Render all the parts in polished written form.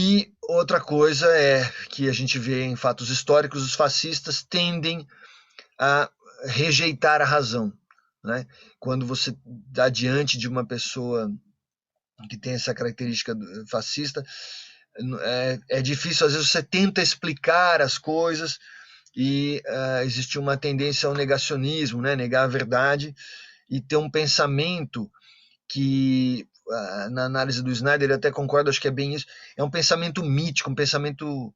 E outra coisa é que a gente vê em fatos históricos, os fascistas tendem a rejeitar a razão, né? Quando você está diante de uma pessoa que tem essa característica fascista, é difícil, às vezes você tenta explicar as coisas e existe uma tendência ao negacionismo, né? Negar a verdade e ter um pensamento que, na análise do Snyder, eu até concordo, acho que é bem isso, é um pensamento mítico, um pensamento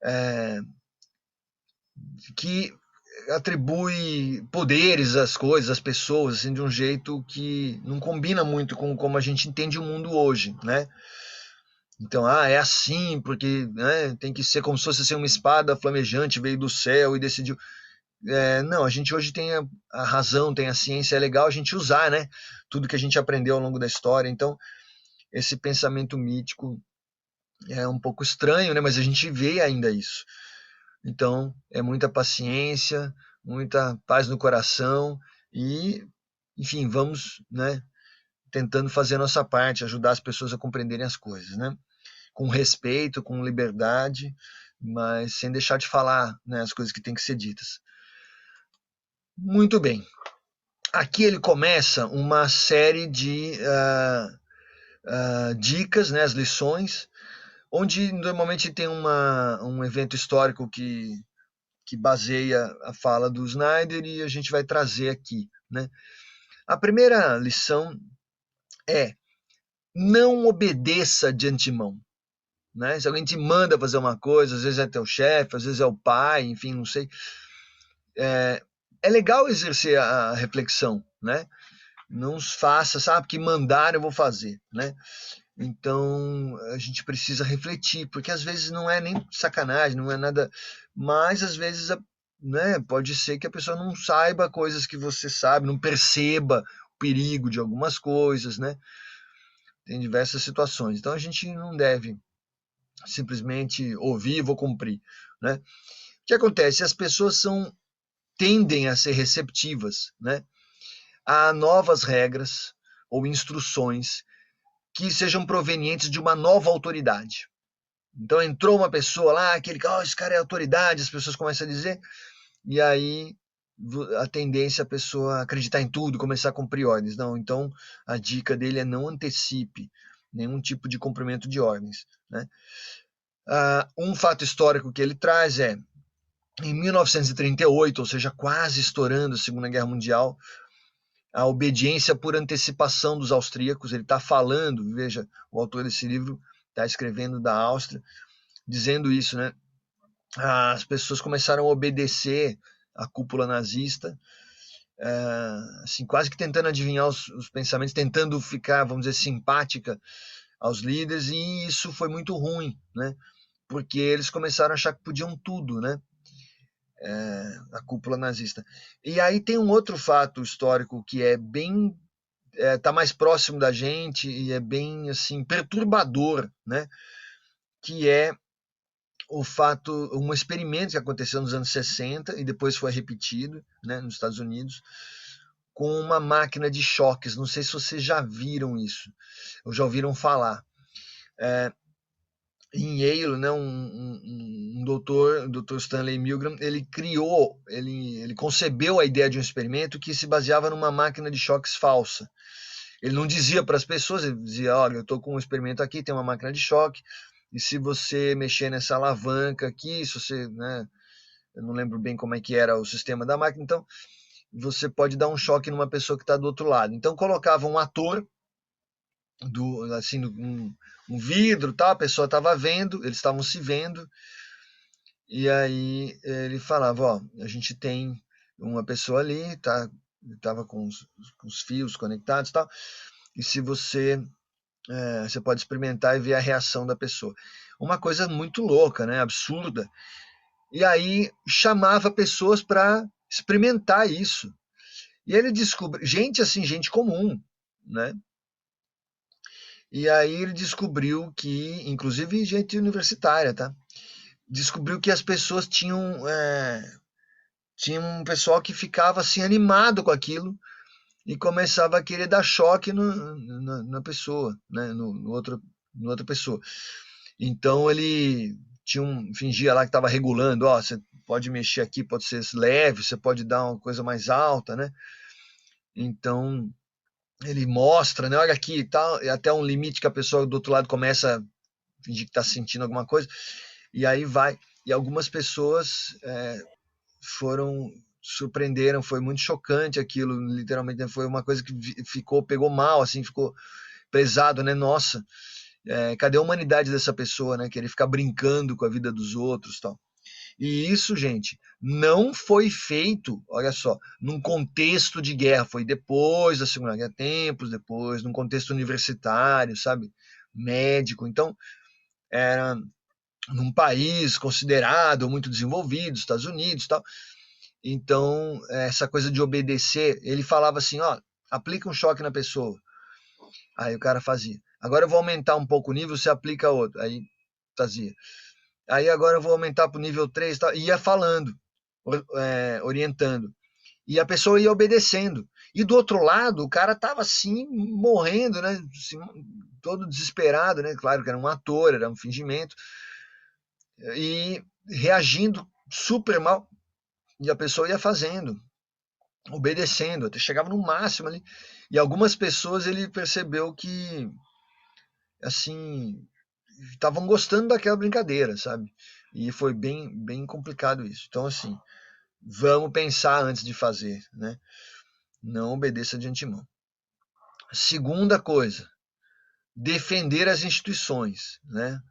é, que atribui poderes às coisas, às pessoas, assim, de um jeito que não combina muito com como a gente entende o mundo hoje, né? Então, é assim, porque, né, tem que ser como se fosse assim, uma espada flamejante, veio do céu e decidiu. Não, a gente hoje tem a razão, tem a ciência, é legal a gente usar, né? Tudo que a gente aprendeu ao longo da história. Então, esse pensamento mítico é um pouco estranho, né? Mas a gente vê ainda isso. Então, é muita paciência, muita paz no coração e, enfim, vamos, né, tentando fazer a nossa parte, ajudar as pessoas a compreenderem as coisas, né? Com respeito, com liberdade, mas sem deixar de falar, né, as coisas que têm que ser ditas. Muito bem. Aqui ele começa uma série de dicas, né, as lições, onde normalmente tem um evento histórico que baseia a fala do Snyder e a gente vai trazer aqui, né? A primeira lição é: não obedeça de antemão, né? Se alguém te manda fazer uma coisa, às vezes é teu chefe, às vezes é o pai, enfim, não sei. É legal exercer a reflexão, né? Não faça, sabe, que mandaram eu vou fazer, né? Então a gente precisa refletir, porque às vezes não é nem sacanagem, não é nada, mas às vezes, né, pode ser que a pessoa não saiba coisas que você sabe, não perceba o perigo de algumas coisas, né? Tem diversas situações. Então a gente não deve simplesmente ouvir, vou cumprir, né? O que acontece? As pessoas tendem a ser receptivas, né, a novas regras ou instruções que sejam provenientes de uma nova autoridade. Então entrou uma pessoa lá, aquele que, esse cara é autoridade, as pessoas começam a dizer, e aí a tendência é a pessoa acreditar em tudo, começar a cumprir ordens. Não, então a dica dele é não antecipe nenhum tipo de cumprimento de ordens, né? Um fato histórico que ele traz é, em 1938, ou seja, quase estourando a Segunda Guerra Mundial, a obediência por antecipação dos austríacos, ele está falando, veja, o autor desse livro está escrevendo da Áustria, dizendo isso, né? As pessoas começaram a obedecer à cúpula nazista, assim, quase que tentando adivinhar os pensamentos, tentando ficar, vamos dizer, simpática aos líderes, e isso foi muito ruim, né? Porque eles começaram a achar que podiam tudo, né? A cúpula nazista. E aí tem um outro fato histórico que é bem tá mais próximo da gente e é bem assim perturbador, né? Que é o fato, um experimento que aconteceu nos anos 60 e depois foi repetido, né, nos Estados Unidos, com uma máquina de choques. Não sei se vocês já viram isso, ou já ouviram falar. Em Yale, né, um doutor, o Dr. Stanley Milgram, ele concebeu a ideia de um experimento que se baseava numa máquina de choques falsa. Ele não dizia para as pessoas, ele dizia, olha, eu estou com um experimento aqui, tem uma máquina de choque, e se você mexer nessa alavanca aqui, se você, né, eu não lembro bem como é que era o sistema da máquina, então você pode dar um choque numa pessoa que está do outro lado. Então colocava um ator, assim, um vidro, tá? A pessoa estava vendo, eles estavam se vendo, e aí ele falava, ó, a gente tem uma pessoa ali, tá? Estava com os fios conectados e tal, e se você pode experimentar e ver a reação da pessoa. Uma coisa muito louca, né? Absurda. E aí chamava pessoas para experimentar isso. E ele descobriu, gente assim, gente comum, né? E aí ele descobriu que, inclusive gente universitária, tá? Descobriu que as pessoas tinha um pessoal que ficava assim animado com aquilo e começava a querer dar choque na pessoa, né? No outra pessoa. Então ele fingia lá que estava regulando, ó, você pode mexer aqui, pode ser leve, você pode dar uma coisa mais alta, né? Então ele mostra, né? Olha aqui, tá, até um limite que a pessoa do outro lado começa a fingir que está sentindo alguma coisa, e aí vai. E algumas pessoas foram surpreenderam, foi muito chocante aquilo, literalmente, né? Foi uma coisa que pegou mal, assim, ficou pesado, né? Nossa, cadê a humanidade dessa pessoa, né? Querer ficar brincando com a vida dos outros, tal. E isso, gente, não foi feito, olha só, num contexto de guerra, foi depois da Segunda Guerra, tempos depois, num contexto universitário, sabe? Médico. Então, era num país considerado muito desenvolvido, Estados Unidos, tal. Então, essa coisa de obedecer, ele falava assim, ó, aplica um choque na pessoa. Aí o cara fazia. Agora eu vou aumentar um pouco o nível, você aplica outro. Aí fazia. Aí agora eu vou aumentar para o nível 3, tá? Ia falando, orientando. E a pessoa ia obedecendo. E do outro lado, o cara tava assim, morrendo, né? Assim, todo desesperado, né? Claro que era um ator, era um fingimento. E reagindo super mal. E a pessoa ia fazendo, obedecendo, até chegava no máximo ali. E algumas pessoas ele percebeu que, assim, estavam gostando daquela brincadeira, sabe? E foi bem, bem complicado isso. Então, assim, vamos pensar antes de fazer, né? Não obedeça de antemão. Segunda coisa, defender as instituições, né?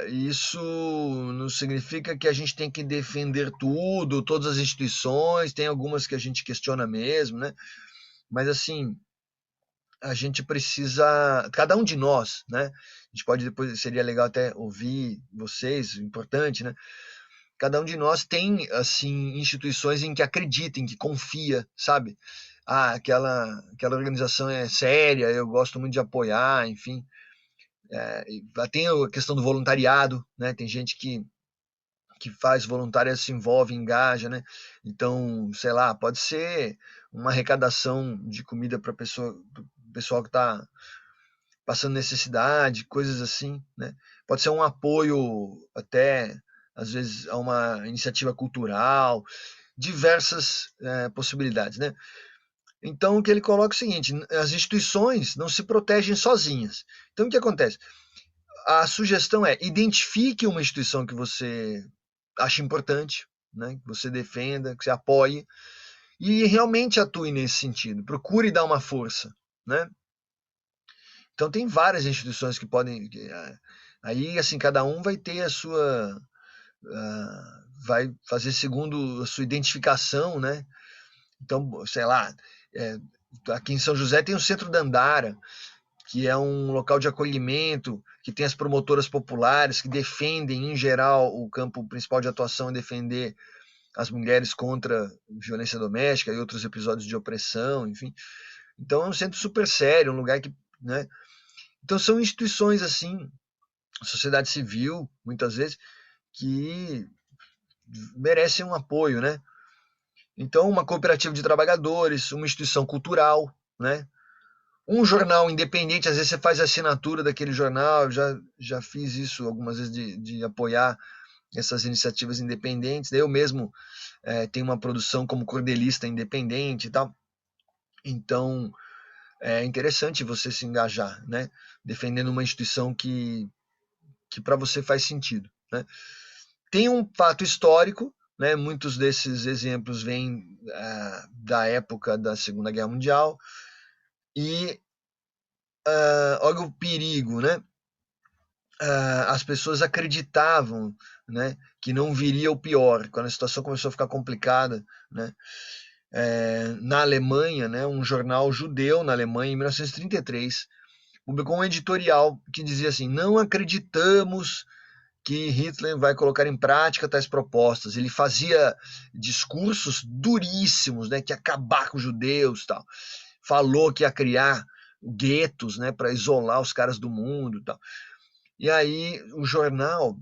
Isso não significa que a gente tem que defender tudo, todas as instituições, tem algumas que a gente questiona mesmo, né? Mas assim, a gente precisa, cada um de nós, né? A gente pode depois, seria legal até ouvir vocês, importante, né? Cada um de nós tem, assim, instituições em que acredita, em que confia, sabe? Aquela organização é séria, eu gosto muito de apoiar, enfim. Tem a questão do voluntariado, né? Tem gente que faz voluntário, se envolve, engaja, né? Então, sei lá, pode ser uma arrecadação de comida para o pessoal que está passando necessidade, coisas assim, né? Pode ser um apoio até, às vezes, a uma iniciativa cultural, diversas possibilidades, né? Então, o que ele coloca é o seguinte, as instituições não se protegem sozinhas. Então, o que acontece? A sugestão é, identifique uma instituição que você acha importante, né? Que você defenda, que você apoie, e realmente atue nesse sentido. Procure dar uma força, né? Então tem várias instituições que podem. Aí, assim, cada um vai ter a sua. Vai fazer segundo a sua identificação, né? Então, sei lá, aqui em São José tem o Centro Dandara, que é um local de acolhimento, que tem as promotoras populares que defendem, em geral, o campo principal de atuação é defender as mulheres contra violência doméstica e outros episódios de opressão, enfim. Então é um centro super sério, um lugar que, né? Então são instituições assim, sociedade civil, muitas vezes, que merecem um apoio, né? Então uma cooperativa de trabalhadores, uma instituição cultural, né? Um jornal independente, às vezes você faz a assinatura daquele jornal, eu já fiz isso algumas vezes de apoiar essas iniciativas independentes. Eu mesmo tenho uma produção como cordelista independente e tal. Então é interessante você se engajar, né? Defendendo uma instituição que para você faz sentido, né? Tem um fato histórico, né? Muitos desses exemplos vêm da época da Segunda Guerra Mundial e olha o perigo, né? As pessoas acreditavam, né, que não viria o pior. Quando a situação começou a ficar complicada, né, na Alemanha, né, um jornal judeu na Alemanha, em 1933, publicou um editorial que dizia assim: não acreditamos que Hitler vai colocar em prática tais propostas. Ele fazia discursos duríssimos, né, que ia acabar com os judeus, tal. Falou que ia criar guetos, né, para isolar os caras do mundo, tal. E aí o jornal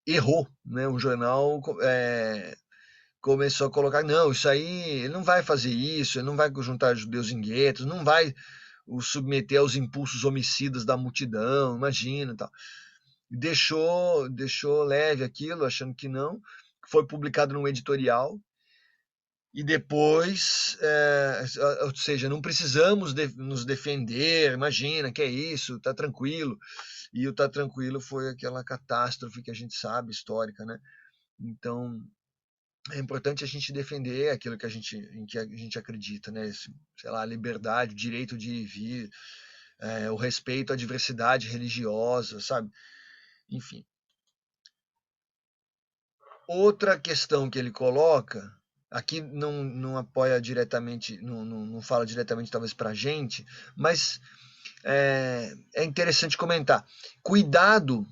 errou, né? O jornal começou a colocar, não, isso aí, ele não vai fazer isso, ele não vai juntar judeus em guetos, não vai o submeter aos impulsos homicidas da multidão, imagina e tal. Deixou leve aquilo, achando que não. Foi publicado num editorial. E depois, ou seja, não precisamos nos defender, imagina, que é isso, tá tranquilo. E o tá tranquilo foi aquela catástrofe que a gente sabe, histórica, né? Então, é importante a gente defender aquilo que em que a gente acredita, né? Sei lá, a liberdade, o direito de ir e vir, o respeito à diversidade religiosa, sabe? Enfim. Outra questão que ele coloca, aqui não apoia diretamente, não fala diretamente talvez para a gente, mas é interessante comentar. Cuidado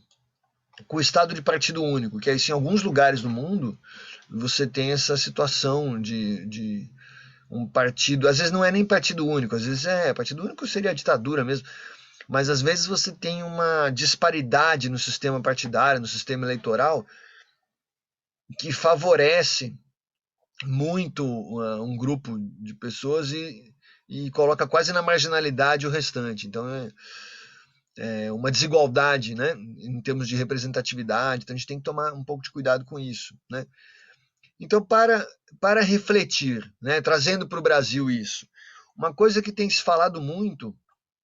com o estado de partido único, que é isso, em alguns lugares do mundo você tem essa situação de um partido, às vezes não é nem partido único, às vezes partido único seria a ditadura mesmo, mas às vezes você tem uma disparidade no sistema partidário, no sistema eleitoral, que favorece muito um grupo de pessoas e coloca quase na marginalidade o restante. Então é uma desigualdade, né, em termos de representatividade. Então a gente tem que tomar um pouco de cuidado com isso, né? Então para refletir, né, trazendo para o Brasil isso, uma coisa que tem se falado muito,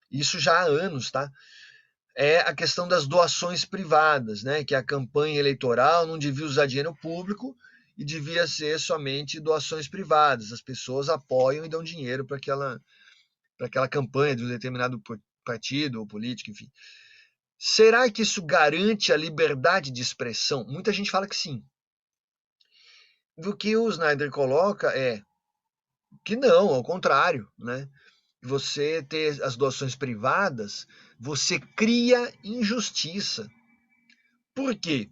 isso já há anos, tá? É a questão das doações privadas, né? Que a campanha eleitoral não devia usar dinheiro público e devia ser somente doações privadas. As pessoas apoiam e dão dinheiro para aquela campanha de um determinado partido ou político, enfim. Será que isso garante a liberdade de expressão? Muita gente fala que sim. O que o Snyder coloca é que não, ao contrário, né? Você ter as doações privadas, você cria injustiça. Por quê?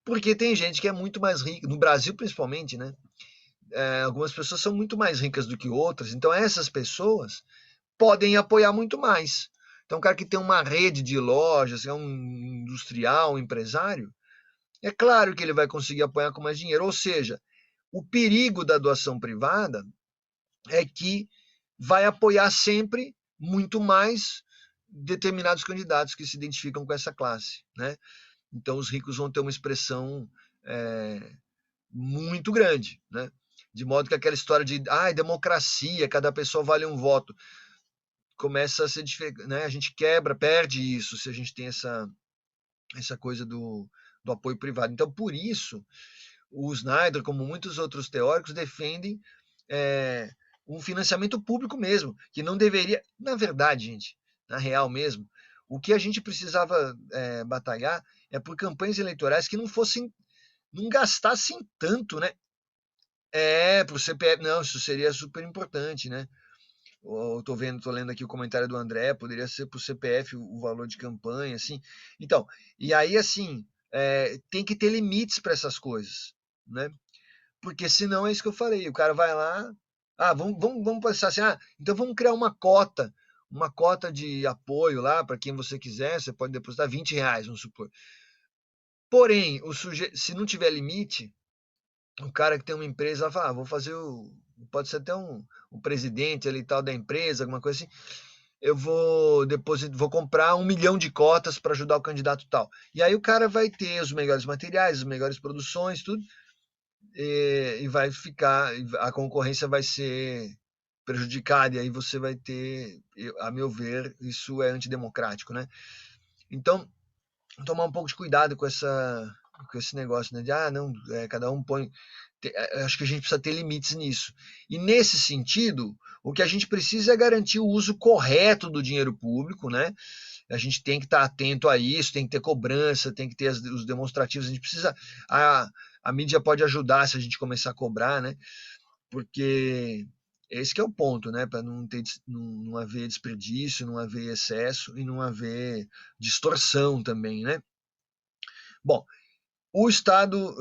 Porque tem gente que é muito mais rica, no Brasil principalmente, né? Algumas pessoas são muito mais ricas do que outras, então essas pessoas podem apoiar muito mais. Então, um cara que tem uma rede de lojas, é um industrial, um empresário, é claro que ele vai conseguir apoiar com mais dinheiro. Ou seja, o perigo da doação privada é que vai apoiar sempre muito mais determinados candidatos que se identificam com essa classe, né? Então, os ricos vão ter uma expressão muito grande, né? De modo que aquela história de democracia, cada pessoa vale um voto, começa a ser diferente, né? A gente perde isso se a gente tem essa coisa do apoio privado. Então, por isso, o Snyder, como muitos outros teóricos, defendem um financiamento público mesmo, que não deveria, na verdade, gente, na real mesmo, o que a gente precisava batalhar é por campanhas eleitorais que não gastassem tanto, né? Para o CPF, não, isso seria super importante, né? Tô lendo aqui o comentário do André, poderia ser para o CPF o valor de campanha, assim. Então, e aí, assim, tem que ter limites para essas coisas, né? Porque senão é isso que eu falei, o cara vai lá, vamos pensar assim, então vamos criar uma cota de apoio lá para quem você quiser, você pode depositar R$ 20, vamos supor. Porém, se não tiver limite, o cara que tem uma empresa vai falar, vou fazer pode ser até um presidente ali tal da empresa, alguma coisa assim, eu vou comprar 1 milhão de cotas para ajudar o candidato tal. E aí o cara vai ter os melhores materiais, as melhores produções, tudo, e vai ficar, a concorrência vai ser prejudicada, e aí você vai ter, a meu ver, isso é antidemocrático, né? Então, tomar um pouco de cuidado com esse negócio, né? De, não, cada um põe. Acho que a gente precisa ter limites nisso. E nesse sentido, o que a gente precisa é garantir o uso correto do dinheiro público, né? A gente tem que estar atento a isso, tem que ter cobrança, tem que ter os demonstrativos. A gente precisa. A mídia pode ajudar se a gente começar a cobrar, né? Porque esse que é o ponto, né? Para não haver desperdício, não haver excesso e não haver distorção também, né? Bom, o estado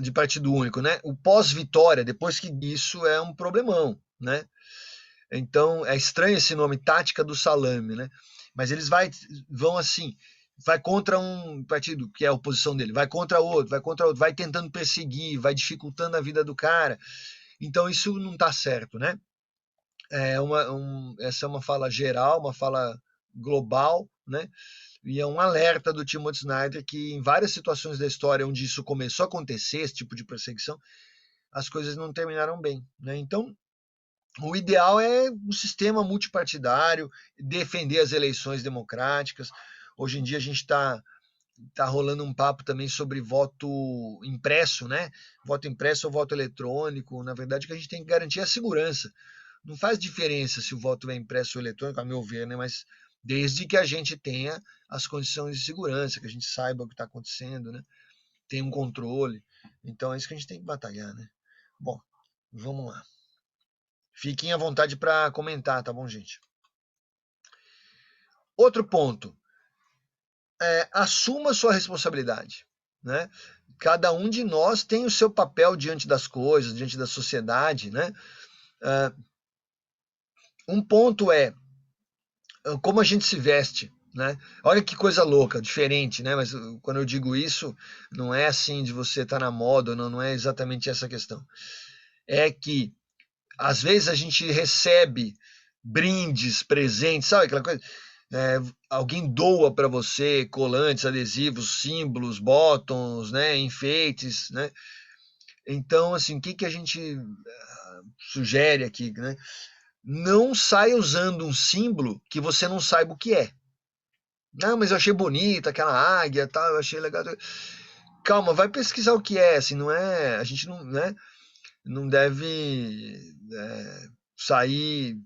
de partido único, né? O pós-vitória, depois que isso é um problemão, né? Então é estranho esse nome, tática do salame, né? Mas eles vão assim, vai contra um partido que é a oposição dele, vai contra outro, vai tentando perseguir, vai dificultando a vida do cara. Então isso não está certo, né? essa é uma fala geral, uma fala global, né? E é um alerta do Timothy Snyder que em várias situações da história onde isso começou a acontecer, esse tipo de perseguição, as coisas não terminaram bem, né? Então, o ideal é um sistema multipartidário, defender as eleições democráticas. Hoje em dia a gente tá rolando um papo também sobre voto impresso, né? Voto impresso ou voto eletrônico. Na verdade, o que a gente tem que garantir é a segurança. Não faz diferença se o voto é impresso ou eletrônico, a meu ver, né? Mas desde que a gente tenha as condições de segurança, que a gente saiba o que está acontecendo, né? Tem um controle. Então é isso que a gente tem que batalhar, né? Bom, vamos lá. Fiquem à vontade para comentar, tá bom, gente? Outro ponto. Assuma sua responsabilidade, né? Cada um de nós tem o seu papel diante das coisas, diante da sociedade, né? Um ponto é como a gente se veste, né? Olha que coisa louca, diferente, né? Mas quando eu digo isso, não é assim de você estar na moda, não é exatamente essa questão. É que às vezes a gente recebe brindes, presentes, sabe aquela coisa? Alguém doa para você colantes, adesivos, símbolos, bottoms, né, enfeites, né? Então, assim, o que que a gente sugere aqui, né? Não saia usando um símbolo que você não saiba o que é. Não, mas eu achei bonita aquela águia, tal, eu achei legal. Calma, vai pesquisar o que é, assim, não é, a gente não, né, não deve sair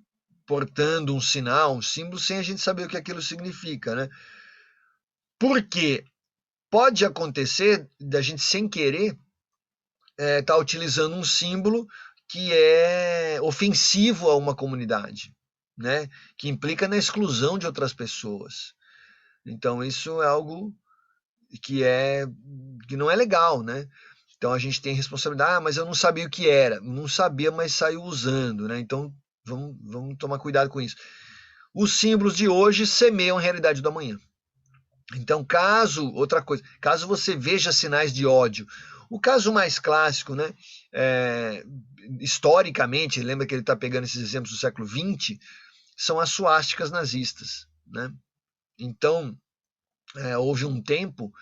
portando um sinal, um símbolo, sem a gente saber o que aquilo significa, né? Porque pode acontecer da gente, sem querer, tá utilizando um símbolo que é ofensivo a uma comunidade, né? Que implica na exclusão de outras pessoas. Então isso é algo que não é legal, né? Então a gente tem responsabilidade, mas eu não sabia o que era. Não sabia, mas saiu usando, né? Então vamos tomar cuidado com isso. Os símbolos de hoje semeiam a realidade do amanhã. Então, outra coisa, caso você veja sinais de ódio, o caso mais clássico, né? É, historicamente, lembra que ele está pegando esses exemplos do século XX, são as suásticas nazistas, né? Então, houve um tempo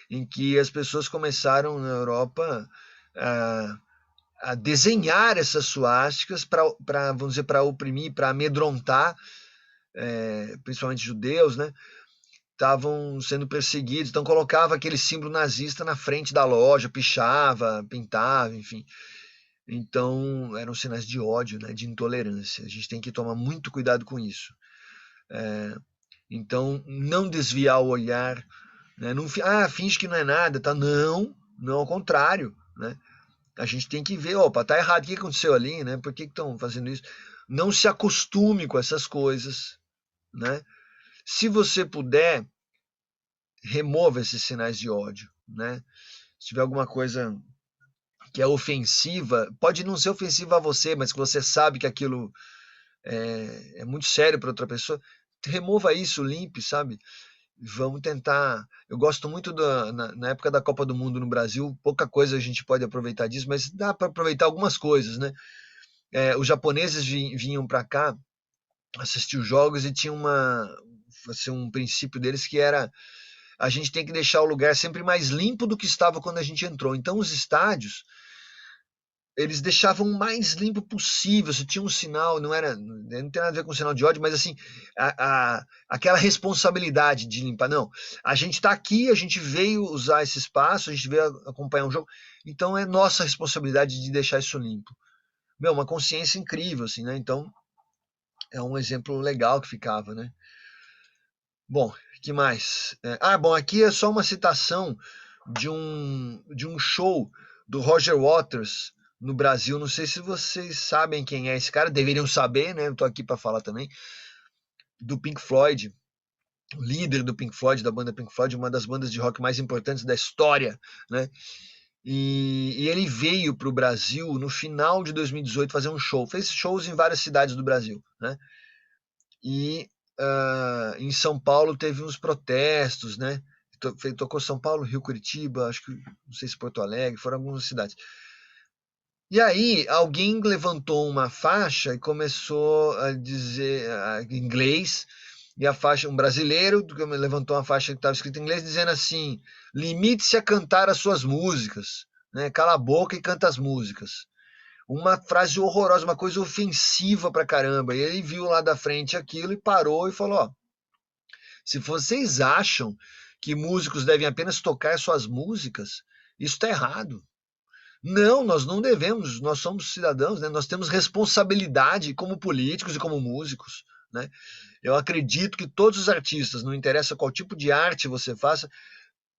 em que as pessoas começaram na Europa a desenhar essas suásticas para, vamos dizer, para oprimir, para amedrontar, principalmente judeus, né? Estavam sendo perseguidos, então colocava aquele símbolo nazista na frente da loja, pichava, pintava, enfim. Então eram sinais de ódio, né, de intolerância. A gente tem que tomar muito cuidado com isso. Então não desviar o olhar, né? Não, finge que não é nada, tá? Não, não, ao contrário, né? A gente tem que ver, opa, tá errado, o que aconteceu ali, né? Por que estão fazendo isso? Não se acostume com essas coisas, né? Se você puder, remova esses sinais de ódio, né? Se tiver alguma coisa que é ofensiva, pode não ser ofensiva a você, mas que você sabe que aquilo é muito sério para outra pessoa, remova isso, limpe, sabe? Vamos tentar. Eu gosto muito na época da Copa do Mundo no Brasil, pouca coisa a gente pode aproveitar disso, mas dá para aproveitar algumas coisas, né? Os japoneses vinham para cá assistir os jogos e tinha assim, um princípio deles que era a gente tem que deixar o lugar sempre mais limpo do que estava quando a gente entrou. Então os estádios eles deixavam o mais limpo possível. Se tinha um sinal, não tem nada a ver com sinal de ódio, mas assim, aquela responsabilidade de limpar. Não, a gente está aqui, a gente veio usar esse espaço, a gente veio acompanhar um jogo, então é nossa responsabilidade de deixar isso limpo. Meu, uma consciência incrível, assim, né? Então é um exemplo legal que ficava, né? Bom, que mais? Bom, aqui é só uma citação de um show do Roger Waters no Brasil. Não sei se vocês sabem quem é esse cara, deveriam saber, né? Eu tô aqui para falar também. Do Pink Floyd, o líder do Pink Floyd, da banda Pink Floyd, uma das bandas de rock mais importantes da história, né? E ele veio para o Brasil no final de 2018 fazer um show. Fez shows em várias cidades do Brasil, né? E em São Paulo teve uns protestos, né? Tocou São Paulo, Rio, Curitiba, acho que não sei se Porto Alegre, foram algumas cidades. E aí alguém levantou uma faixa e começou a dizer em inglês, e a faixa, um brasileiro levantou uma faixa que estava escrita em inglês dizendo assim: limite-se a cantar as suas músicas, né? Cala a boca e canta as músicas. Uma frase horrorosa, uma coisa ofensiva pra caramba. E ele viu lá da frente aquilo e parou e falou: ó, se vocês acham que músicos devem apenas tocar suas músicas, isso está errado. Não, nós não devemos, nós somos cidadãos, né? Nós temos responsabilidade como políticos e como músicos, né? Eu acredito que todos os artistas, não interessa qual tipo de arte você faça,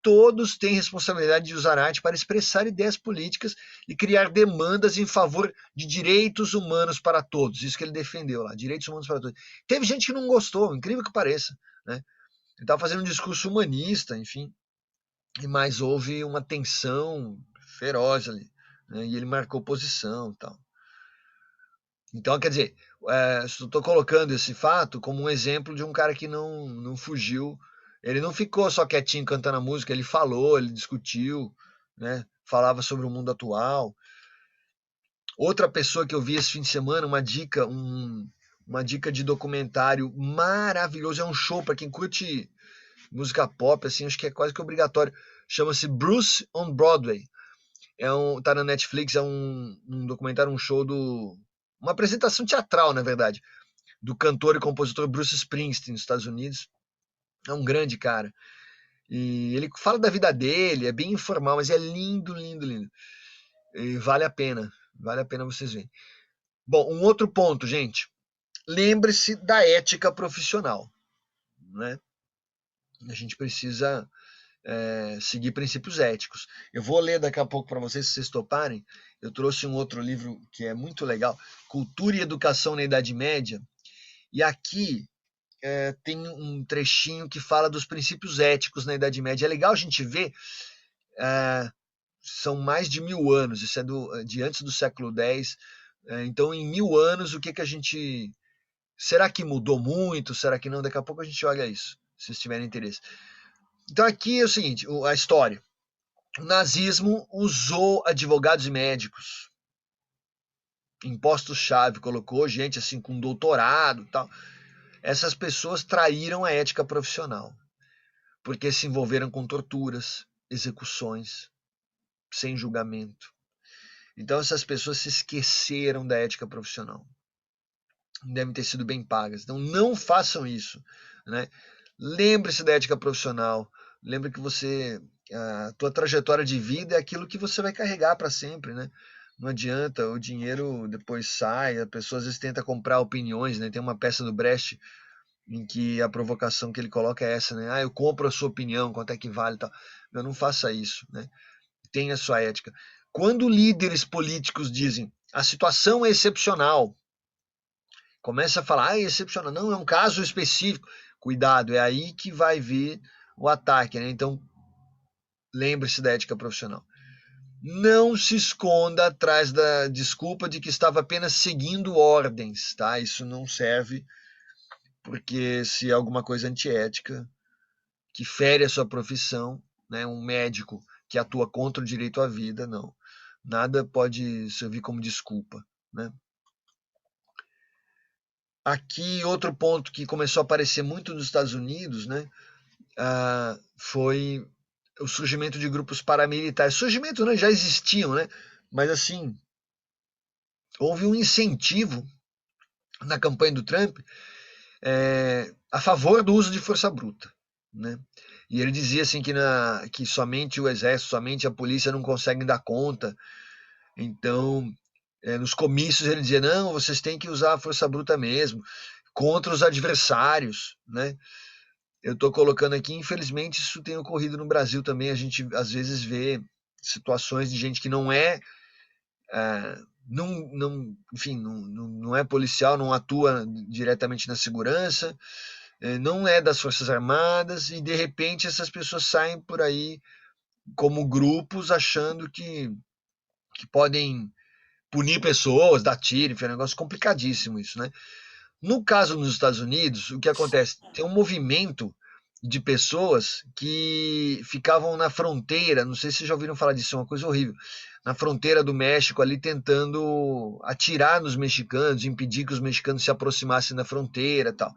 todos têm responsabilidade de usar arte para expressar ideias políticas e criar demandas em favor de direitos humanos para todos. Isso que ele defendeu lá, direitos humanos para todos. Teve gente que não gostou, incrível que pareça, né? Ele estava fazendo um discurso humanista, enfim, mas houve uma tensão feroz ali, né? E ele marcou posição e tal. Então, quer dizer, estou colocando esse fato como um exemplo de um cara que não fugiu. Ele não ficou só quietinho cantando a música, ele falou, ele discutiu, né? Falava sobre o mundo atual. Outra pessoa que eu vi esse fim de semana, uma dica de documentário maravilhoso, é um show para quem curte música pop, assim, acho que é quase que obrigatório. Chama-se Bruce on Broadway. Tá na Netflix, é um documentário, um show uma apresentação teatral, na verdade, do cantor e compositor Bruce Springsteen, nos Estados Unidos. É um grande cara. E ele fala da vida dele, é bem informal, mas é lindo, lindo, lindo. E vale a pena vocês verem. Bom, um outro ponto, gente. Lembre-se da ética profissional, né? A gente precisa seguir princípios éticos. Eu vou ler daqui a pouco para vocês, se vocês toparem. Eu trouxe um outro livro que é muito legal, Cultura e Educação na Idade Média. E aqui tem um trechinho que fala dos princípios éticos na Idade Média. É legal a gente ver, são mais de 1000 anos, isso é de antes do século X. Então, em 1000 anos, o que, que a gente. Será que mudou muito? Será que não? Daqui a pouco a gente olha isso, se vocês tiverem interesse. Então, aqui é o seguinte: a história. O nazismo usou advogados e médicos. Impostos-chave, colocou gente assim com doutorado e tal. Essas pessoas traíram a ética profissional, porque se envolveram com torturas, execuções, sem julgamento. Então essas pessoas se esqueceram da ética profissional. Devem ter sido bem pagas. Então não façam isso, né? Lembre-se da ética profissional. Lembre que a tua trajetória de vida é aquilo que você vai carregar para sempre, né? Não adianta, o dinheiro depois sai, a pessoa às vezes tenta comprar opiniões, né? Tem uma peça do Brecht em que a provocação que ele coloca é essa, né? Eu compro a sua opinião, quanto é que vale e tal. Não faça isso, né? Tenha a sua ética. Quando líderes políticos dizem a situação é excepcional, começa a falar, é excepcional, não, é um caso específico. Cuidado, é aí que vai vir o ataque, né? Então, lembre-se da ética profissional. Não se esconda atrás da desculpa de que estava apenas seguindo ordens, tá? Isso não serve, porque se é alguma coisa antiética, que fere a sua profissão, né? Um médico que atua contra o direito à vida, não. Nada pode servir como desculpa, né? Aqui, outro ponto que começou a aparecer muito nos Estados Unidos, né? Foi o surgimento de grupos paramilitares. Surgimento, né? Já existiam, né? Mas assim, houve um incentivo na campanha do Trump a favor do uso de força bruta, né? E ele dizia assim que somente o exército, somente a polícia não conseguem dar conta. Então, nos comícios ele dizia, não, vocês têm que usar a força bruta mesmo, contra os adversários, né? Eu estou colocando aqui, infelizmente isso tem ocorrido no Brasil também, a gente às vezes vê situações de gente que não é, enfim, não é policial, não atua diretamente na segurança, não é das Forças Armadas, e de repente essas pessoas saem por aí como grupos achando que podem punir pessoas, dar tiro, enfim, é um negócio complicadíssimo isso, né? No caso nos Estados Unidos, o que acontece? Tem um movimento de pessoas que ficavam na fronteira, não sei se vocês já ouviram falar disso, é uma coisa horrível, na fronteira do México ali tentando atirar nos mexicanos, impedir que os mexicanos se aproximassem da fronteira e tal.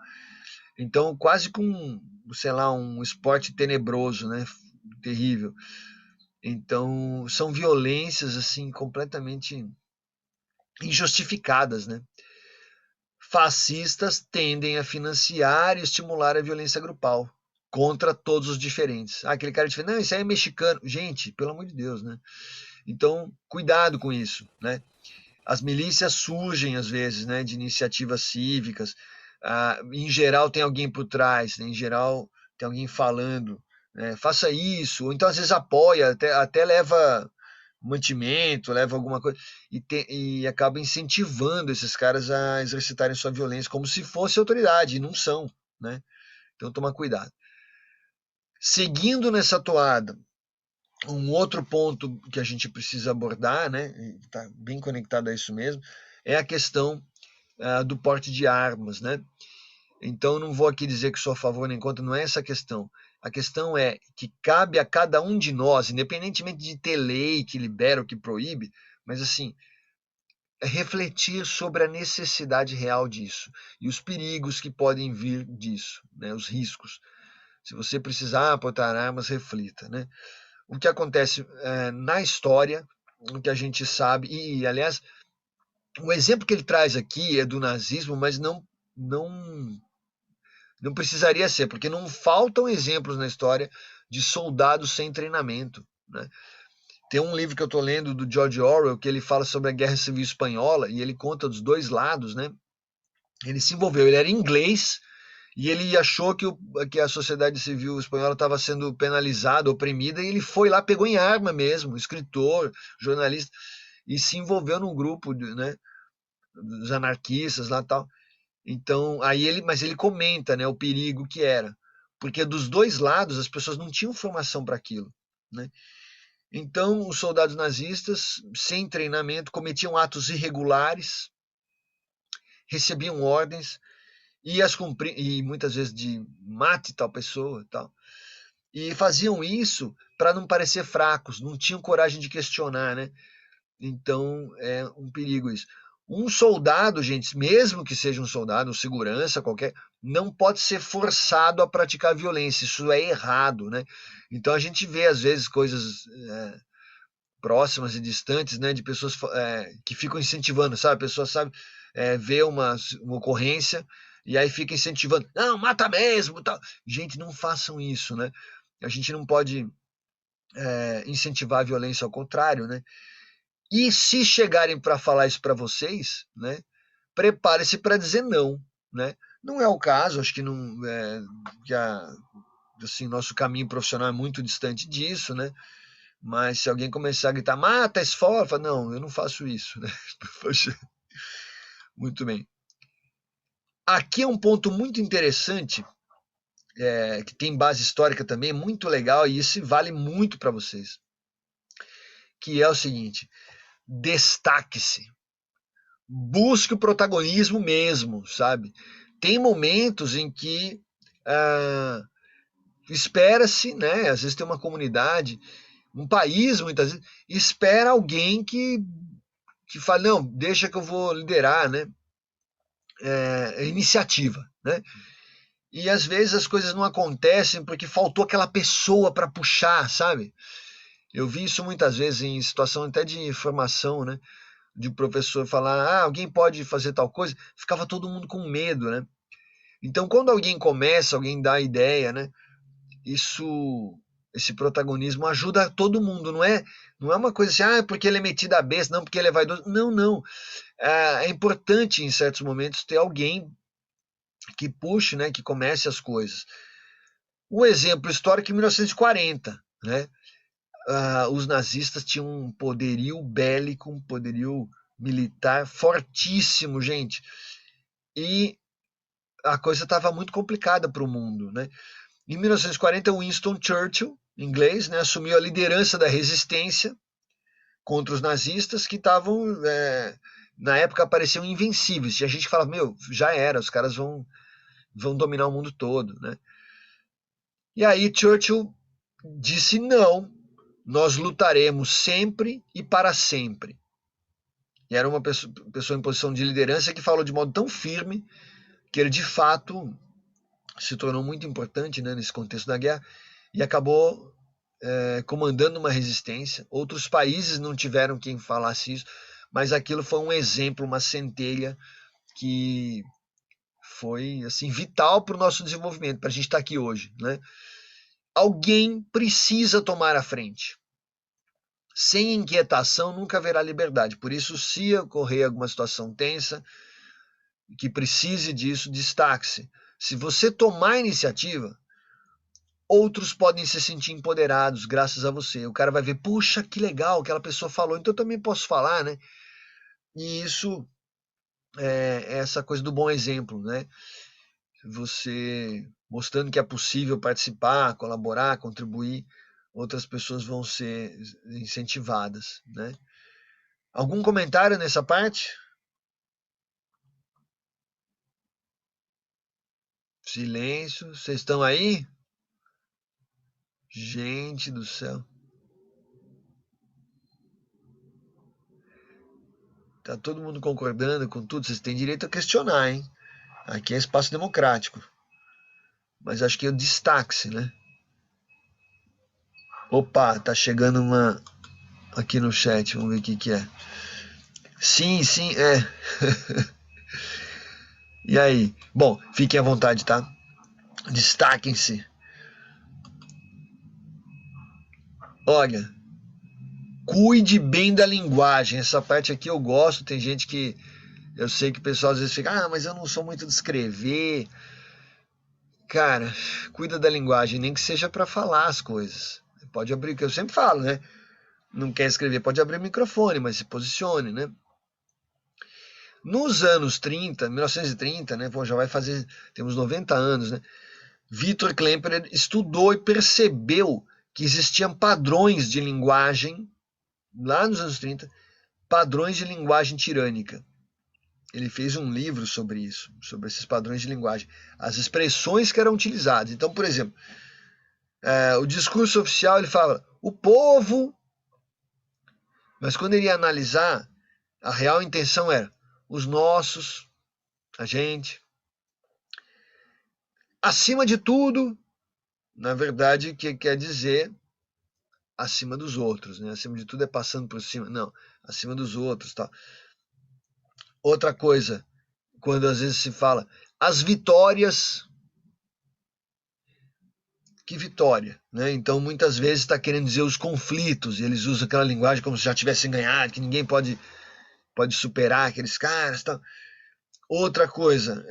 Então, quase com, sei lá, um esporte tenebroso, né? Terrível. Então, são violências assim completamente injustificadas, né? Fascistas tendem a financiar e estimular a violência grupal contra todos os diferentes. Ah, aquele cara é diferente, não, isso aí é mexicano. Gente, pelo amor de Deus, né? Então, cuidado com isso, né? As milícias surgem às vezes, né, de iniciativas cívicas. Em geral tem alguém por trás, né? Em geral tem alguém falando, né? Faça isso, ou então às vezes apoia, até leva mantimento, leva alguma coisa e acaba incentivando esses caras a exercitarem sua violência como se fosse autoridade, e não são, né? Então tomar cuidado. Seguindo nessa toada, um outro ponto que a gente precisa abordar, né, está bem conectado a isso mesmo, é a questão do porte de armas, né? Então não vou aqui dizer que sou a favor nem contra, não é essa a questão. A questão é que cabe a cada um de nós, independentemente de ter lei que libera ou que proíbe, mas assim, refletir sobre a necessidade real disso e os perigos que podem vir disso, né, os riscos. Se você precisar portar armas, reflita, né? O que acontece na história, o que a gente sabe, e aliás, o exemplo que ele traz aqui é do nazismo, mas não precisaria ser, porque não faltam exemplos na história de soldados sem treinamento, né? Tem um livro que eu estou lendo do George Orwell que ele fala sobre a Guerra Civil Espanhola e ele conta dos dois lados, né? Ele se envolveu, ele era inglês e ele achou que a sociedade civil espanhola estava sendo penalizada, oprimida, e ele foi lá, pegou em arma mesmo, escritor, jornalista, e se envolveu num grupo, né, dos anarquistas lá e tal. Então, mas ele comenta, né, o perigo que era, porque dos dois lados as pessoas não tinham formação para aquilo, né? Então, os soldados nazistas, sem treinamento, cometiam atos irregulares, recebiam ordens e as cumprir, e muitas vezes de mate tal pessoa, tal. E faziam isso para não parecer fracos, não tinham coragem de questionar, né? Então é um perigo isso. Um soldado, gente, mesmo que seja um soldado, um segurança qualquer, não pode ser forçado a praticar violência. Isso é errado, né? Então a gente vê às vezes coisas próximas e distantes, né, de pessoas que ficam incentivando, sabe? A pessoa sabe vê uma ocorrência e aí fica incentivando, não, mata mesmo, tal. Gente, não façam isso, né? A gente não pode incentivar a violência, ao contrário, né? E se chegarem para falar isso para vocês, né? Prepare-se para dizer não, né? Não é o caso, acho que não que assim, nosso caminho profissional é muito distante disso, né? Mas se alguém começar a gritar, mata, esfola, não, eu não faço isso, né? Poxa, muito bem. Aqui é um ponto muito interessante, que tem base histórica também, muito legal, e isso vale muito para vocês, que é o seguinte: destaque-se, busque o protagonismo mesmo, sabe? Tem momentos em que espera-se, né? Às vezes tem uma comunidade, um país, muitas vezes, espera alguém que fala, não, deixa que eu vou liderar, né? Iniciativa, né? E às vezes as coisas não acontecem porque faltou aquela pessoa para puxar, sabe? Eu vi isso muitas vezes em situação até de formação, né? De professor falar, alguém pode fazer tal coisa, ficava todo mundo com medo, né? Então, quando alguém começa, alguém dá a ideia, né? Esse protagonismo ajuda todo mundo, não é uma coisa assim, porque ele é metido a besta, não porque ele é vaidoso. Não, não. É importante em certos momentos ter alguém que puxe, né, que comece as coisas. Um exemplo histórico em 1940, né? Os nazistas tinham um poderio bélico, um poderio militar fortíssimo, gente. E a coisa estava muito complicada para o mundo, né? Em 1940, Winston Churchill, inglês, né, assumiu a liderança da resistência contra os nazistas que estavam, na época, pareciam invencíveis. Tinha gente que falava, meu, já era, os caras vão dominar o mundo todo, né? E aí Churchill disse não, nós lutaremos sempre e para sempre. E era uma pessoa em posição de liderança que falou de modo tão firme que ele de fato se tornou muito importante, né, nesse contexto da guerra e acabou comandando uma resistência. Outros países não tiveram quem falasse isso, mas aquilo foi um exemplo, uma centelha que foi assim vital para o nosso desenvolvimento, para a gente estar aqui hoje, né? Alguém precisa tomar a frente. Sem inquietação nunca haverá liberdade. Por isso, se ocorrer alguma situação tensa que precise disso, destaque-se. Se você tomar a iniciativa, outros podem se sentir empoderados graças a você. O cara vai ver, puxa, que legal, aquela pessoa falou, então eu também posso falar, né? E isso é essa coisa do bom exemplo, né? Você mostrando que é possível participar, colaborar, contribuir, outras pessoas vão ser incentivadas, né? Algum comentário nessa parte? Silêncio, vocês estão aí? Gente do céu. Tá todo mundo concordando com tudo? Vocês têm direito a questionar, hein? Aqui é espaço democrático. Mas acho que é o destaque, né? Opa, tá chegando uma aqui no chat, vamos ver o que é. Sim, sim, é. E aí? Bom, fiquem à vontade, tá? Destaquem-se. Olha, cuide bem da linguagem. Essa parte aqui eu gosto. Tem gente que eu sei que o pessoal às vezes fica, mas eu não sou muito de escrever. Cara, cuida da linguagem, nem que seja para falar as coisas. Pode abrir, que eu sempre falo, né? Não quer escrever, pode abrir o microfone, mas se posicione, né? Nos anos 30, 1930, né? Pô, já vai fazer, temos 90 anos, né? Victor Klemperer estudou e percebeu que existiam padrões de linguagem, lá nos anos 30, padrões de linguagem tirânica. Ele fez um livro sobre isso, sobre esses padrões de linguagem, as expressões que eram utilizadas. Então, por exemplo, o discurso oficial ele fala o povo, mas quando ele ia analisar, a real intenção era os nossos, a gente. Acima de tudo, na verdade, que quer dizer acima dos outros, né? Acima de tudo é passando por cima, não, acima dos outros, tá? Outra coisa, quando às vezes se fala as vitórias, que vitória, né? Então muitas vezes está querendo dizer os conflitos, e eles usam aquela linguagem como se já tivessem ganhado, que ninguém pode superar aqueles caras, tá? Outra coisa,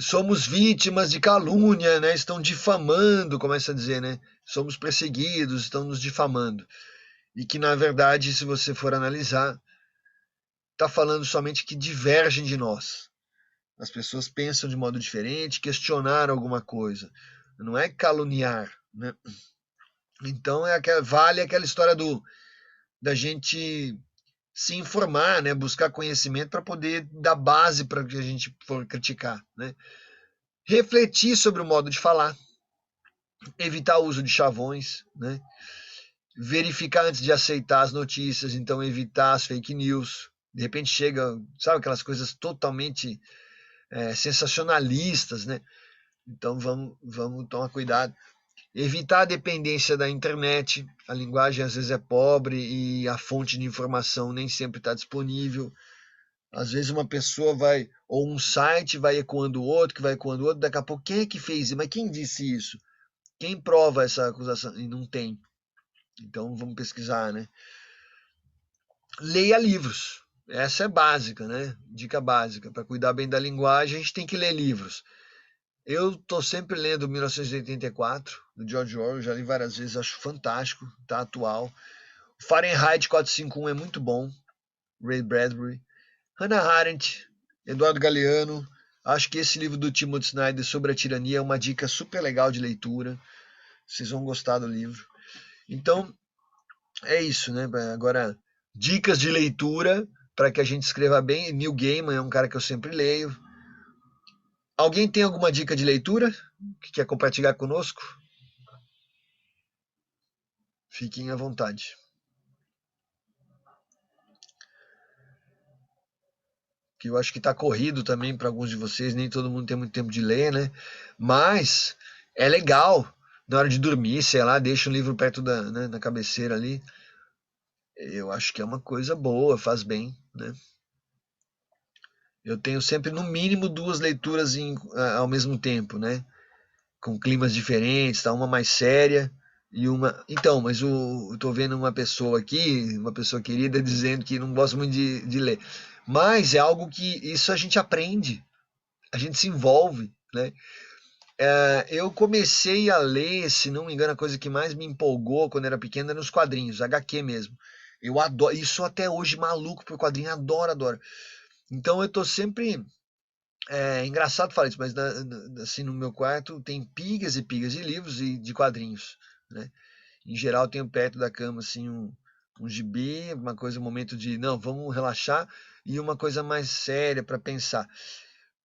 somos vítimas de calúnia, né? Estão difamando, começa a dizer, né? Somos perseguidos, estão nos difamando. E que, na verdade, se você for analisar, está falando somente que divergem de nós. As pessoas pensam de modo diferente, questionar alguma coisa. Não é caluniar, né? Então, vale aquela história da gente se informar, né? Buscar conhecimento para poder dar base para o que a gente for criticar, né? Refletir sobre o modo de falar, evitar o uso de chavões, né? Verificar antes de aceitar as notícias, então evitar as fake news. De repente chega, sabe, aquelas coisas totalmente sensacionalistas, né? Então vamos tomar cuidado. Evitar a dependência da internet. A linguagem às vezes é pobre e a fonte de informação nem sempre está disponível. Às vezes uma pessoa vai, ou um site vai ecoando o outro, que vai ecoando o outro, daqui a pouco, quem é que fez isso? Mas quem disse isso? Quem prova essa acusação? E não tem. Então vamos pesquisar, né? Leia livros. Essa é básica, né? Dica básica. Para cuidar bem da linguagem, a gente tem que ler livros. Eu estou sempre lendo 1984, do George Orwell, já li várias vezes, acho fantástico, tá atual. Fahrenheit 451 é muito bom, Ray Bradbury. Hannah Arendt, Eduardo Galeano. Acho que esse livro do Timothy Snyder sobre a tirania é uma dica super legal de leitura. Vocês vão gostar do livro. Então, é isso, né? Agora, dicas de leitura para que a gente escreva bem. Neil Gaiman é um cara que eu sempre leio. Alguém tem alguma dica de leitura que quer compartilhar conosco? Fiquem à vontade. Que eu acho que está corrido também para alguns de vocês, nem todo mundo tem muito tempo de ler, né? Mas é legal, na hora de dormir, sei lá, deixa o livro perto né, da cabeceira ali. Eu acho que é uma coisa boa, faz bem, né? Eu tenho sempre, no mínimo, duas leituras ao mesmo tempo, né? Com climas diferentes, tá? Uma mais séria e uma. Então, mas eu tô vendo uma pessoa aqui, uma pessoa querida, dizendo que não gosta muito de ler. Mas é algo que isso a gente aprende, a gente se envolve, né? Eu comecei a ler, se não me engano, a coisa que mais me empolgou quando era pequeno era nos quadrinhos, HQ mesmo. Eu adoro, e sou até hoje maluco por quadrinho, adoro, adoro. Então eu tô sempre. É engraçado falar isso, mas assim, no meu quarto tem pilhas e pilhas de livros e de quadrinhos, né? Em geral, eu tenho perto da cama assim um gibi, uma coisa, um momento de não, vamos relaxar e uma coisa mais séria para pensar.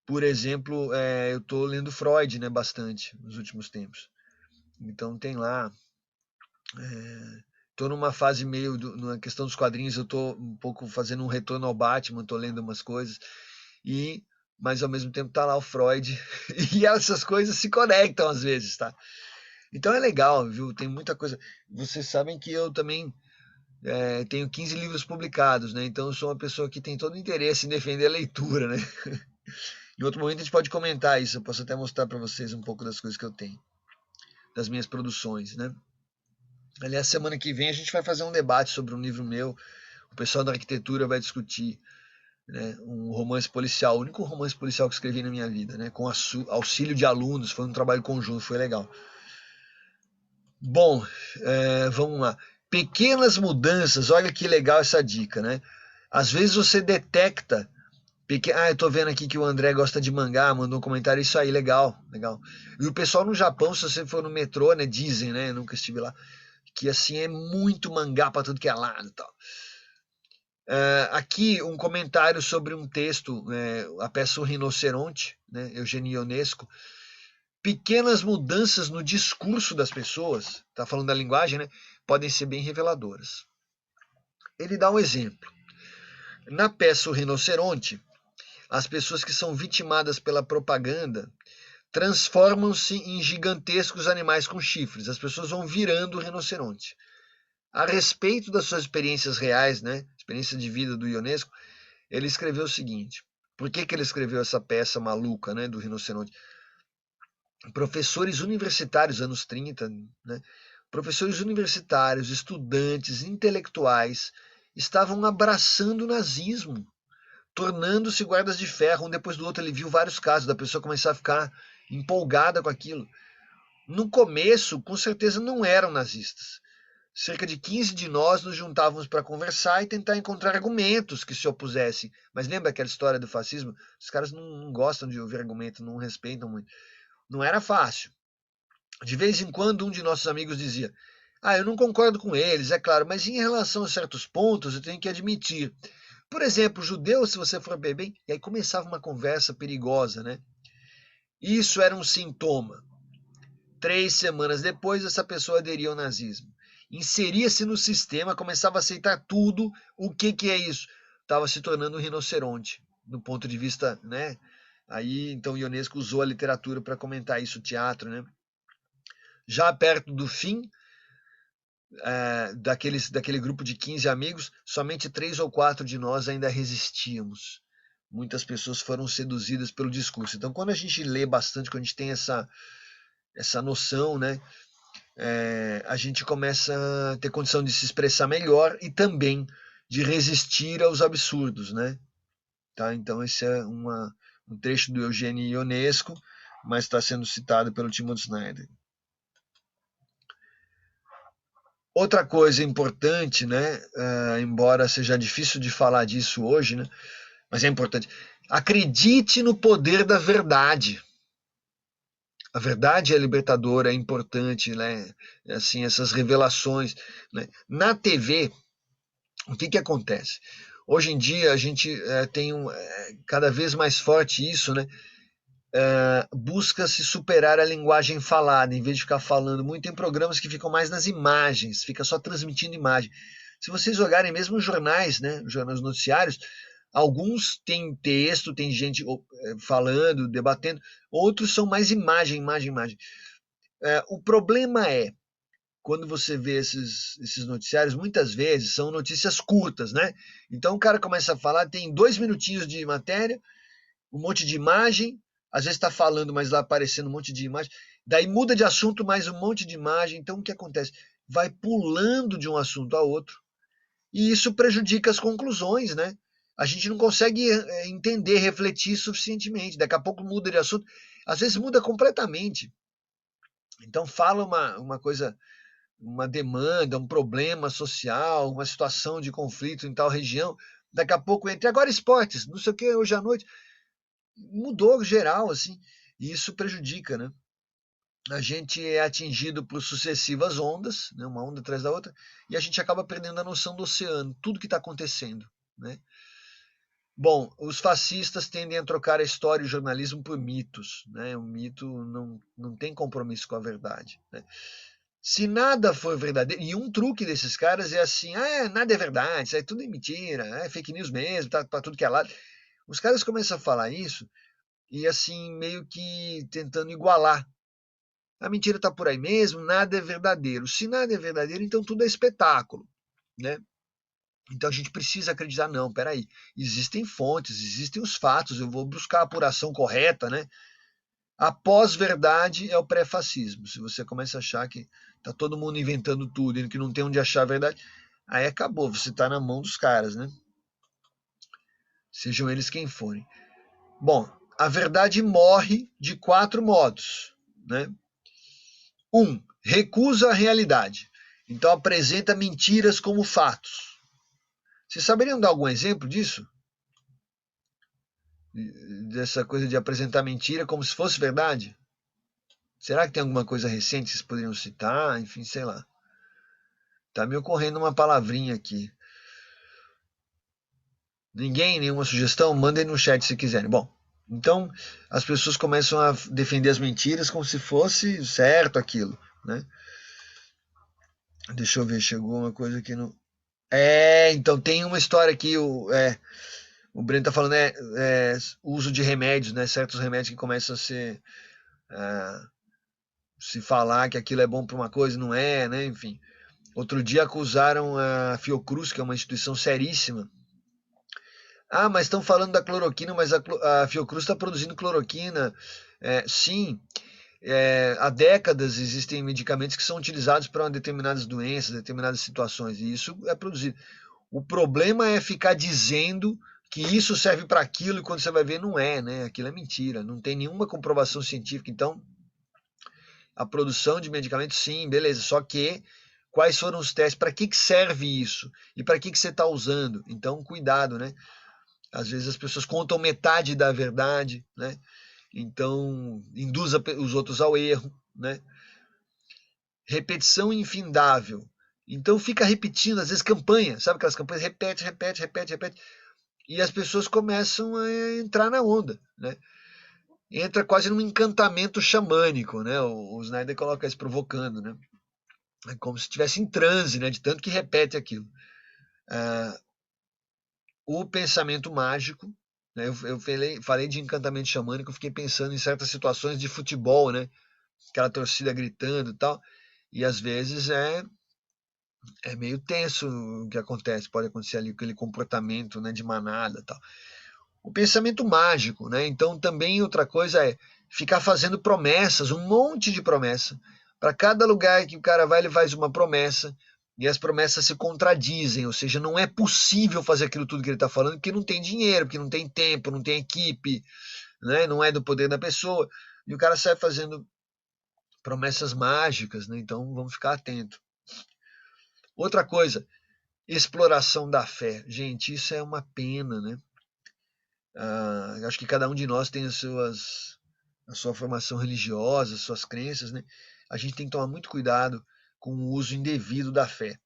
Por exemplo, eu estou lendo Freud, né, bastante nos últimos tempos. Então tem lá, estou numa fase meio na questão dos quadrinhos, eu estou um pouco fazendo um retorno ao Batman, estou lendo umas coisas e mas ao mesmo tempo tá lá o Freud e essas coisas se conectam às vezes, tá? Então é legal, viu? Tem muita coisa. Vocês sabem que eu também tenho 15 livros publicados, né? Então eu sou uma pessoa que tem todo o interesse em defender a leitura, né? Em outro momento a gente pode comentar isso, eu posso até mostrar para vocês um pouco das coisas que eu tenho, das minhas produções, né? Aliás, semana que vem a gente vai fazer um debate sobre um livro meu, o pessoal da arquitetura vai discutir, né, um romance policial, o único romance policial que escrevi na minha vida, né, com auxílio de alunos, foi um trabalho conjunto, foi legal. Bom, vamos lá. Pequenas mudanças, olha que legal essa dica, né? Às vezes você detecta. Eu tô vendo aqui que o André gosta de mangá, mandou um comentário, isso aí, legal, legal. E o pessoal no Japão, se você for no metrô, né, dizem, né, nunca estive lá, que assim é muito mangá para tudo que é lado e tal. Aqui um comentário sobre um texto, a peça O Rinoceronte, né, Eugênio Ionesco. Pequenas mudanças no discurso das pessoas, tá falando da linguagem, né, podem ser bem reveladoras. Ele dá um exemplo. Na peça O Rinoceronte, as pessoas que são vitimadas pela propaganda transformam-se em gigantescos animais com chifres. As pessoas vão virando o rinoceronte. A respeito das suas experiências reais, né, experiência de vida do Ionesco, ele escreveu o seguinte. Por que ele escreveu essa peça maluca, né, do rinoceronte? Professores universitários, anos 30, né, professores universitários, estudantes, intelectuais, estavam abraçando o nazismo, tornando-se guardas de ferro. Um depois do outro, ele viu vários casos da pessoa começar a ficar empolgada com aquilo. No começo, com certeza não eram nazistas. Cerca de 15 de nós nos juntávamos para conversar e tentar encontrar argumentos que se opusessem. Mas lembra aquela história do fascismo? Os caras não gostam de ouvir argumento, não respeitam muito. Não era fácil. De vez em quando, um de nossos amigos dizia: eu não concordo com eles, é claro, mas em relação a certos pontos eu tenho que admitir. Por exemplo, judeu, se você for ver bem, e aí começava uma conversa perigosa, né? Isso era um sintoma. 3 semanas depois, essa pessoa aderia ao nazismo. Inseria-se no sistema, começava a aceitar tudo. O que é isso? Estava se tornando um rinoceronte, do ponto de vista, né? Aí, então, Ionesco usou a literatura para comentar isso, o teatro, né? Já perto do fim, daquele grupo de 15 amigos, somente 3 ou 4 de nós ainda resistíamos. Muitas pessoas foram seduzidas pelo discurso. Então, quando a gente lê bastante, quando a gente tem essa noção, né, a gente começa a ter condição de se expressar melhor e também de resistir aos absurdos, né? Tá? Então, esse é um trecho do Eugênio Ionesco, mas está sendo citado pelo Timothy Snyder. Outra coisa importante, né, embora seja difícil de falar disso hoje, né, mas é importante. Acredite no poder da verdade. A verdade é libertadora, é importante, né? Assim, essas revelações, né? Na TV, o que acontece? Hoje em dia a gente tem cada vez mais forte isso, né? busca se superar a linguagem falada, em vez de ficar falando muito. Tem programas que ficam mais nas imagens, fica só transmitindo imagem. Se vocês olharem mesmo os jornais, né, os jornais noticiários, alguns têm texto, tem gente falando, debatendo, outros são mais imagem, imagem, imagem. O problema é, quando você vê esses noticiários, muitas vezes são notícias curtas, né? Então o cara começa a falar, tem 2 minutinhos de matéria, um monte de imagem, às vezes está falando, mas lá aparecendo um monte de imagem, daí muda de assunto, mais um monte de imagem. Então o que acontece? Vai pulando de um assunto a outro, e isso prejudica as conclusões, né? A gente não consegue entender, refletir suficientemente. Daqui a pouco muda de assunto, às vezes muda completamente. Então fala uma coisa, uma demanda, um problema social, uma situação de conflito em tal região, daqui a pouco entra agora esportes, não sei o que, hoje à noite, mudou geral, assim, e isso prejudica, né? A gente é atingido por sucessivas ondas, né, uma onda atrás da outra, e a gente acaba perdendo a noção do oceano, tudo que está acontecendo, né? Bom, os fascistas tendem a trocar a história e o jornalismo por mitos, né? O mito não tem compromisso com a verdade, né? Se nada for verdadeiro, e um truque desses caras é assim, nada é verdade, isso é tudo mentira, é fake news mesmo, tá para tudo que é lado. Os caras começam a falar isso e assim, meio que tentando igualar. A mentira está por aí mesmo, nada é verdadeiro. Se nada é verdadeiro, então tudo é espetáculo, né? Então a gente precisa acreditar, não, peraí, existem fontes, existem os fatos, eu vou buscar a apuração correta, né? A pós-verdade é o pré-fascismo. Se você começa a achar que tá todo mundo inventando tudo e que não tem onde achar a verdade, aí acabou, você está na mão dos caras, né? Sejam eles quem forem. Bom, a verdade morre de 4 modos, né? 1. Recusa a realidade. Então apresenta mentiras como fatos. Vocês saberiam dar algum exemplo disso? Dessa coisa de apresentar mentira como se fosse verdade? Será que tem alguma coisa recente que vocês poderiam citar? Enfim, sei lá. Tá me ocorrendo uma palavrinha aqui. Ninguém, nenhuma sugestão? Mandem no chat se quiserem. Bom, então as pessoas começam a defender as mentiras como se fosse certo aquilo, né? Deixa eu ver, chegou uma coisa aqui no. Então tem uma história aqui, o Breno tá falando, uso de remédios, né? Certos remédios que começam a ser, se falar que aquilo é bom para uma coisa, não é, né? Enfim. Outro dia acusaram a Fiocruz, que é uma instituição seríssima. Mas estão falando da cloroquina, mas a Fiocruz está produzindo cloroquina. Sim, há décadas existem medicamentos que são utilizados para determinadas doenças, determinadas situações, e isso é produzido. O problema é ficar dizendo que isso serve para aquilo e quando você vai ver não é, né? Aquilo é mentira, não tem nenhuma comprovação científica. Então, a produção de medicamentos, sim, beleza, só que quais foram os testes, para que serve isso e para que você está usando? Então, cuidado, né? Às vezes as pessoas contam metade da verdade, né? Então, induz os outros ao erro, né? Repetição infindável. Então fica repetindo, às vezes campanha, sabe aquelas campanhas? Repete, repete, repete, repete. E as pessoas começam a entrar na onda, né? Entra quase num encantamento xamânico, né? O Snyder coloca isso provocando, né? É como se estivesse em transe, né? De tanto que repete aquilo. O pensamento mágico, né? Eu falei de encantamento xamânico, fiquei pensando em certas situações de futebol, né? Aquela torcida gritando e tal. E às vezes é meio tenso o que acontece, pode acontecer ali aquele comportamento, né, de manada e tal. O pensamento mágico, né? Então também outra coisa é ficar fazendo promessas, um monte de promessa. Para cada lugar que o cara vai, ele faz uma promessa e as promessas se contradizem, ou seja, não é possível fazer aquilo tudo que ele está falando porque não tem dinheiro, porque não tem tempo, não tem equipe, né? Não é do poder da pessoa. E o cara sai fazendo promessas mágicas, né? Então vamos ficar atento. Outra coisa, exploração da fé. Gente, isso é uma pena, né? Acho que cada um de nós tem a sua formação religiosa, as suas crenças, né? A gente tem que tomar muito cuidado com o uso indevido da fé.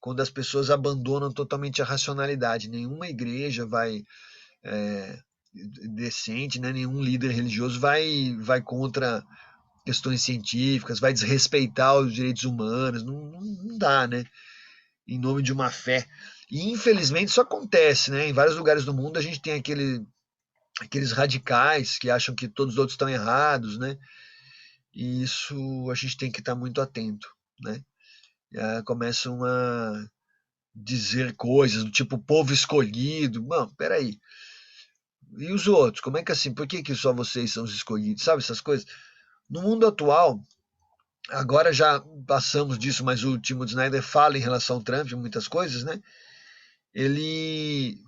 Quando as pessoas abandonam totalmente a racionalidade, nenhuma igreja vai decente, né? Nenhum líder religioso vai contra questões científicas, vai desrespeitar os direitos humanos, não dá, né? Em nome de uma fé. E infelizmente isso acontece, né? Em vários lugares do mundo a gente tem aqueles radicais que acham que todos os outros estão errados, né? E isso a gente tem que estar muito atento, né? Começam a dizer coisas do tipo povo escolhido. Não, peraí. E os outros? Como é que assim? Por que só vocês são os escolhidos? Sabe essas coisas? No mundo atual, agora já passamos disso, mas o Timothy Snyder fala em relação ao Trump, muitas coisas, né? Ele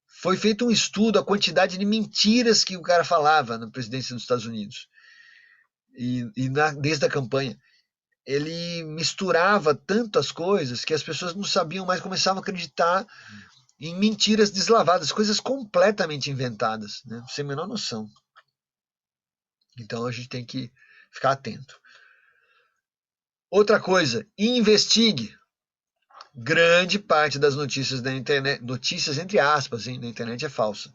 foi feito um estudo, a quantidade de mentiras que o cara falava na presidência dos Estados Unidos desde a campanha. Ele misturava tantas coisas que as pessoas não sabiam mais, começavam a acreditar em mentiras deslavadas, coisas completamente inventadas, né? Sem a menor noção. Então a gente tem que ficar atento. Outra coisa, investigue. Grande parte das notícias da internet, notícias entre aspas, hein, da internet é falsa.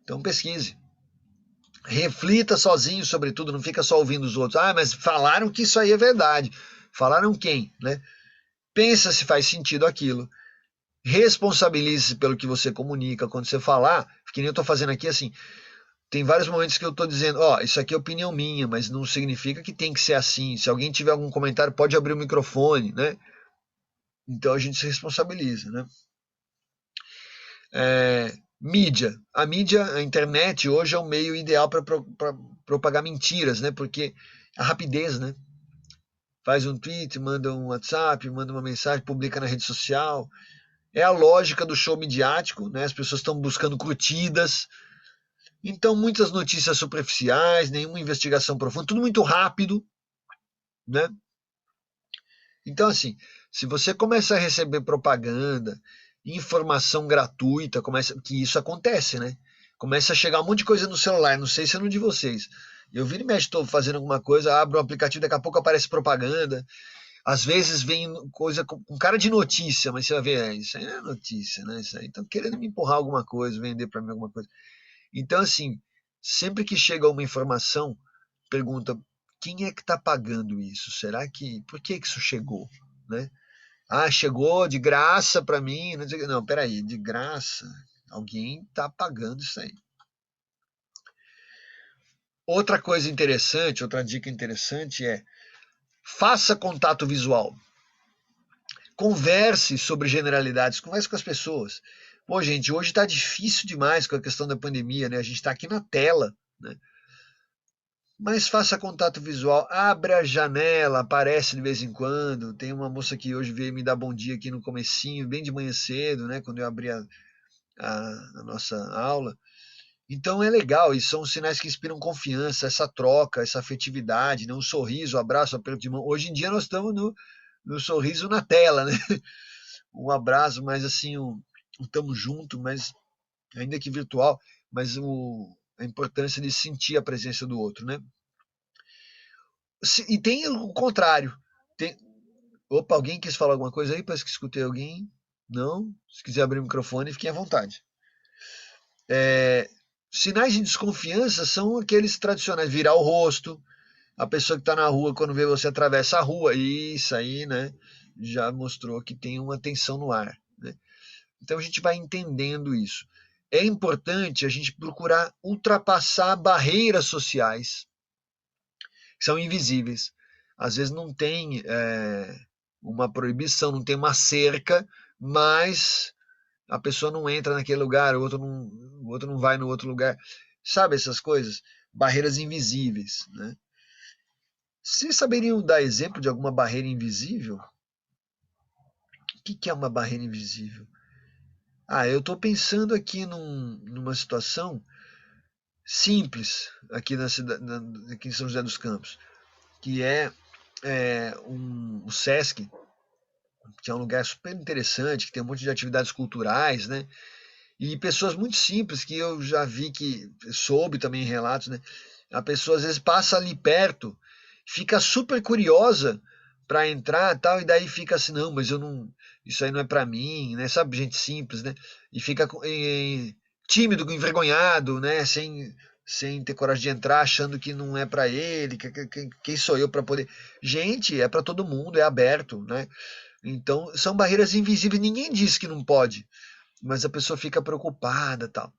Então pesquise. Reflita sozinho sobre tudo, não fica só ouvindo os outros. Ah, mas falaram que isso aí é verdade. Falaram quem, né? Pensa se faz sentido aquilo. Responsabilize-se pelo que você comunica. Quando você falar, que nem eu estou fazendo aqui, assim, tem vários momentos que eu estou dizendo, isso aqui é opinião minha, mas não significa que tem que ser assim. Se alguém tiver algum comentário, pode abrir o microfone, né? Então a gente se responsabiliza, né? Mídia. A mídia, a internet hoje é o meio ideal para propagar mentiras, né? Porque a rapidez, né? Faz um tweet, manda um WhatsApp, manda uma mensagem, publica na rede social. É a lógica do show midiático, né? As pessoas estão buscando curtidas. Então, muitas notícias superficiais, nenhuma investigação profunda, tudo muito rápido, né? Então, assim, se você começa a receber propaganda, informação gratuita, que isso acontece, né? Começa a chegar um monte de coisa no celular, não sei se é no de vocês. Eu viro e mexo, estou fazendo alguma coisa, abro o aplicativo, daqui a pouco aparece propaganda. Às vezes vem coisa com cara de notícia, mas você vai ver, isso aí não é notícia, né? Isso aí estão querendo me empurrar alguma coisa, vender para mim alguma coisa. Então, assim, sempre que chega uma informação, pergunta quem é que está pagando isso? Será que. Por que isso chegou? Né? Ah, chegou de graça para mim. Não, peraí, de graça. Alguém está pagando isso aí. Outra coisa interessante, outra dica interessante é faça contato visual. Converse sobre generalidades, converse com as pessoas. Pô, gente, hoje está difícil demais com a questão da pandemia, né? A gente está aqui na tela, né? Mas faça contato visual, abra a janela, aparece de vez em quando. Tem uma moça que hoje veio me dar bom dia aqui no comecinho, bem de manhã cedo, né? Quando eu abri a nossa aula. Então é legal, e são sinais que inspiram confiança, essa troca, essa afetividade, né? Um sorriso, um abraço, um aperto de mão. Hoje em dia nós estamos no sorriso na tela, né? Um abraço, mas assim, estamos juntos, mas ainda que virtual, mas a importância de sentir a presença do outro, né? E tem o contrário. Tem... Opa, alguém quis falar alguma coisa aí? Parece que escutei alguém. Não? Se quiser abrir o microfone, fiquem à vontade. Sinais de desconfiança são aqueles tradicionais, virar o rosto, a pessoa que está na rua, quando vê você atravessa a rua, isso aí, né, já mostrou que tem uma tensão no ar, né? Então a gente vai entendendo isso. É importante a gente procurar ultrapassar barreiras sociais que são invisíveis. Às vezes não tem uma proibição, não tem uma cerca, mas a pessoa não entra naquele lugar, o outro não vai no outro lugar. Sabe essas coisas? Barreiras invisíveis, né? Vocês saberiam dar exemplo de alguma barreira invisível? O que é uma barreira invisível? Eu estou pensando aqui numa situação simples aqui aqui em São José dos Campos, que é o Sesc, que é um lugar super interessante, que tem um monte de atividades culturais, né? E pessoas muito simples que eu já vi que soube também em relatos, né? A pessoa às vezes passa ali perto, fica super curiosa para entrar, tal, e daí fica assim, não, mas eu não, isso aí não é para mim, né? Sabe, gente simples, né? E fica tímido, envergonhado, né? Sem ter coragem de entrar, achando que não é para ele, quem sou eu para poder. Gente, é para todo mundo, é aberto, né? Então, são barreiras invisíveis, ninguém diz que não pode, mas a pessoa fica preocupada, tal.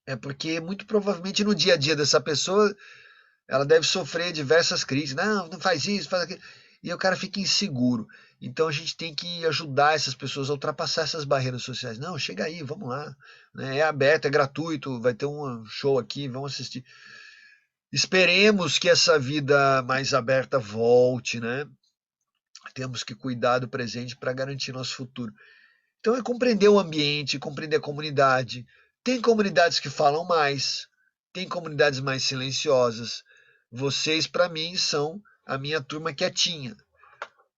É porque muito provavelmente no dia a dia dessa pessoa, ela deve sofrer diversas crises. Não, não faz isso, faz aquilo. E o cara fica inseguro. Então a gente tem que ajudar essas pessoas a ultrapassar essas barreiras sociais. Não, chega aí, vamos lá. Né? É aberto, é gratuito, vai ter um show aqui, vamos assistir. Esperemos que essa vida mais aberta volte, né? Temos que cuidar do presente para garantir nosso futuro. Então é compreender o ambiente, compreender a comunidade. Tem comunidades que falam mais, tem comunidades mais silenciosas. Vocês, para mim, são a minha turma quietinha.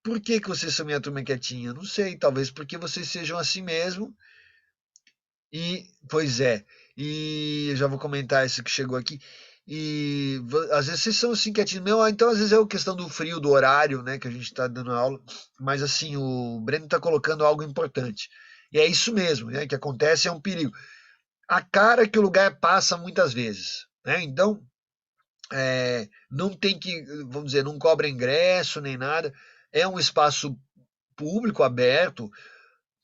Por que, que vocês são minha turma quietinha? Não sei, talvez porque vocês sejam assim mesmo. E, pois é, e eu já vou comentar isso que chegou aqui. E às vezes vocês são assim quietinhos, meu, então às vezes é a questão do frio, do horário, né, que a gente está dando aula, mas assim, o Breno está colocando algo importante. E é isso mesmo, né, que acontece, é um perigo. A cara que o lugar passa muitas vezes, né, então não tem que, vamos dizer, não cobra ingresso nem nada, é um espaço público, aberto,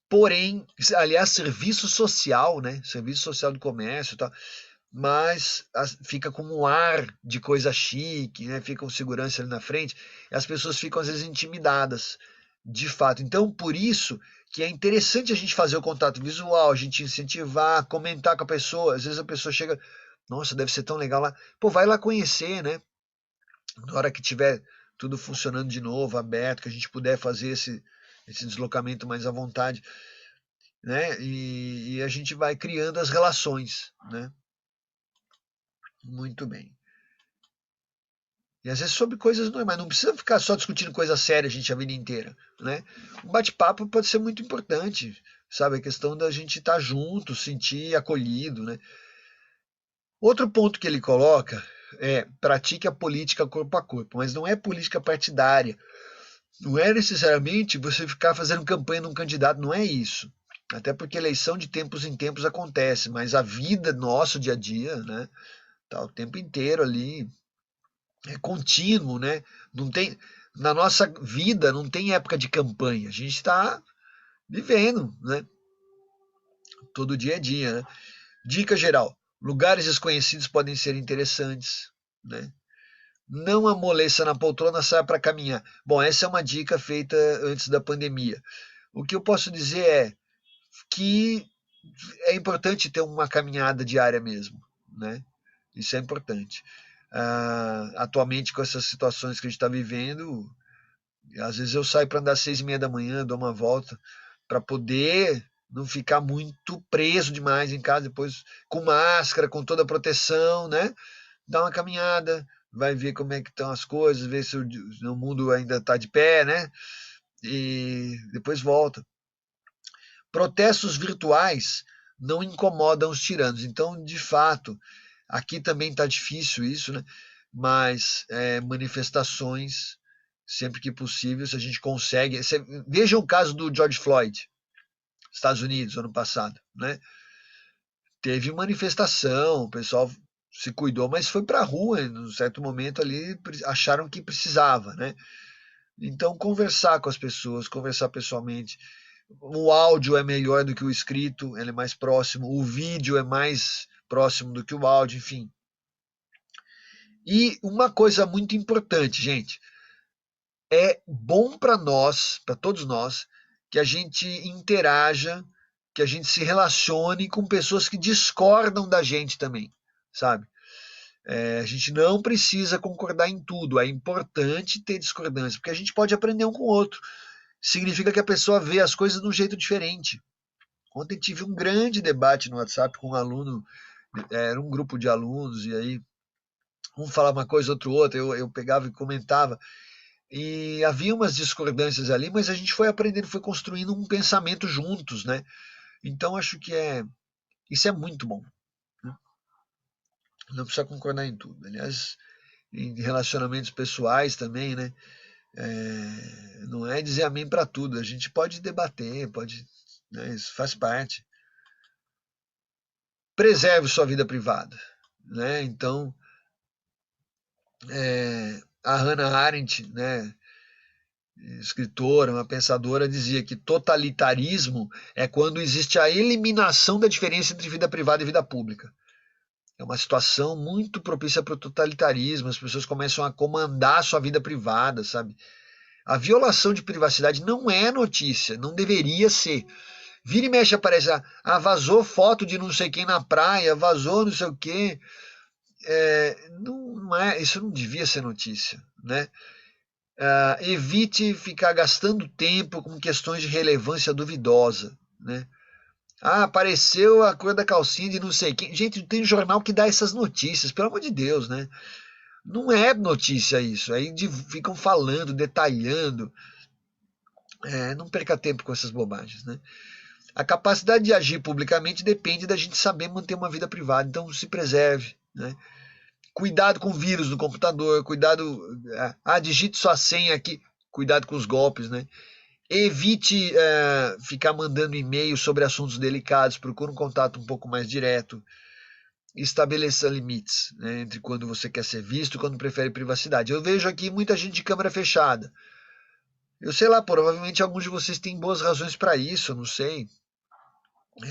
porém, aliás, serviço social, né, serviço social do comércio e tal, mas fica com um ar de coisa chique, né? Fica com segurança ali na frente, e as pessoas ficam às vezes intimidadas, de fato. Então, por isso que é interessante a gente fazer o contato visual, a gente incentivar, comentar com a pessoa. Às vezes a pessoa chega, nossa, deve ser tão legal lá. Pô, vai lá conhecer, né? Na hora que tiver tudo funcionando de novo, aberto, que a gente puder fazer esse deslocamento mais à vontade, né? E a gente vai criando as relações, né? Muito bem. E às vezes sobre coisas normais, não precisa ficar só discutindo coisa séria, gente, a vida inteira, né? Um bate-papo pode ser muito importante, sabe? A questão da gente estar junto, sentir acolhido, né? Outro ponto que ele coloca é pratique a política corpo a corpo, mas não é política partidária. Não é necessariamente você ficar fazendo campanha num candidato, não é isso. Até porque eleição de tempos em tempos acontece, mas a vida nossa, dia a dia, né? Tá o tempo inteiro ali, é contínuo, né? Não tem, na nossa vida não tem época de campanha. A gente está vivendo, né? Todo dia é dia, né? Dica geral: lugares desconhecidos podem ser interessantes, né? Não amoleça na poltrona, saia para caminhar. Bom, essa é uma dica feita antes da pandemia. O que eu posso dizer é que é importante ter uma caminhada diária mesmo, né? Isso é importante. Atualmente, com essas situações que a gente está vivendo, às vezes eu saio para andar às 6:30 da manhã, dou uma volta, para poder não ficar muito preso demais em casa, depois com máscara, com toda a proteção, né? Dá uma caminhada, vai ver como é que estão as coisas, ver se o mundo ainda está de pé, né? E depois volta. Protestos virtuais não incomodam os tiranos. Então, de fato, aqui também está difícil isso, né? Mas manifestações, sempre que possível, se a gente consegue. Veja o caso do George Floyd, Estados Unidos, ano passado, né? Teve manifestação, o pessoal se cuidou, mas foi para a rua, em um certo momento ali, acharam que precisava, né? Então, conversar com as pessoas, conversar pessoalmente. O áudio é melhor do que o escrito, ele é mais próximo, o vídeo é mais próximo do que o áudio, enfim. E uma coisa muito importante, gente, é bom para nós, para todos nós, que a gente interaja, que a gente se relacione com pessoas que discordam da gente também, sabe? A gente não precisa concordar em tudo, é importante ter discordância, porque a gente pode aprender um com o outro. Significa que a pessoa vê as coisas de um jeito diferente. Ontem tive um grande debate no WhatsApp com um aluno, era um grupo de alunos, e aí um falava uma coisa, outro outra, eu pegava e comentava, e havia umas discordâncias ali, mas a gente foi aprendendo, foi construindo um pensamento juntos, né? Então acho que isso é muito bom. Né? Não precisa concordar em tudo. Aliás, em relacionamentos pessoais também, né? Não é dizer amém para tudo. A gente pode debater, pode, né? Isso faz parte. preserve sua vida privada, né? Então, a Hannah Arendt, né, escritora, uma pensadora, dizia que totalitarismo é quando existe a eliminação da diferença entre vida privada e vida pública. É uma situação muito propícia para o totalitarismo, as pessoas começam a comandar a sua vida privada, sabe? A violação de privacidade não é notícia, não deveria ser. Vira e mexe aparece, vazou foto de não sei quem na praia, vazou não sei o quê. Não é, isso não devia ser notícia, né? Evite ficar gastando tempo com questões de relevância duvidosa, né? Apareceu a cor da calcinha de não sei quem. Gente, tem jornal que dá essas notícias, pelo amor de Deus, né? Não é notícia isso. Aí ficam falando, detalhando. Não perca tempo com essas bobagens, né? A capacidade de agir publicamente depende da gente saber manter uma vida privada. Então, se preserve, né? Cuidado com vírus no computador, cuidado. Digite sua senha aqui, cuidado com os golpes, né? Evite ficar mandando e-mail sobre assuntos delicados, procure um contato um pouco mais direto. Estabeleça limites, né, entre quando você quer ser visto e quando prefere privacidade. Eu vejo aqui muita gente de câmera fechada. Eu sei lá, provavelmente alguns de vocês têm boas razões para isso, eu não sei.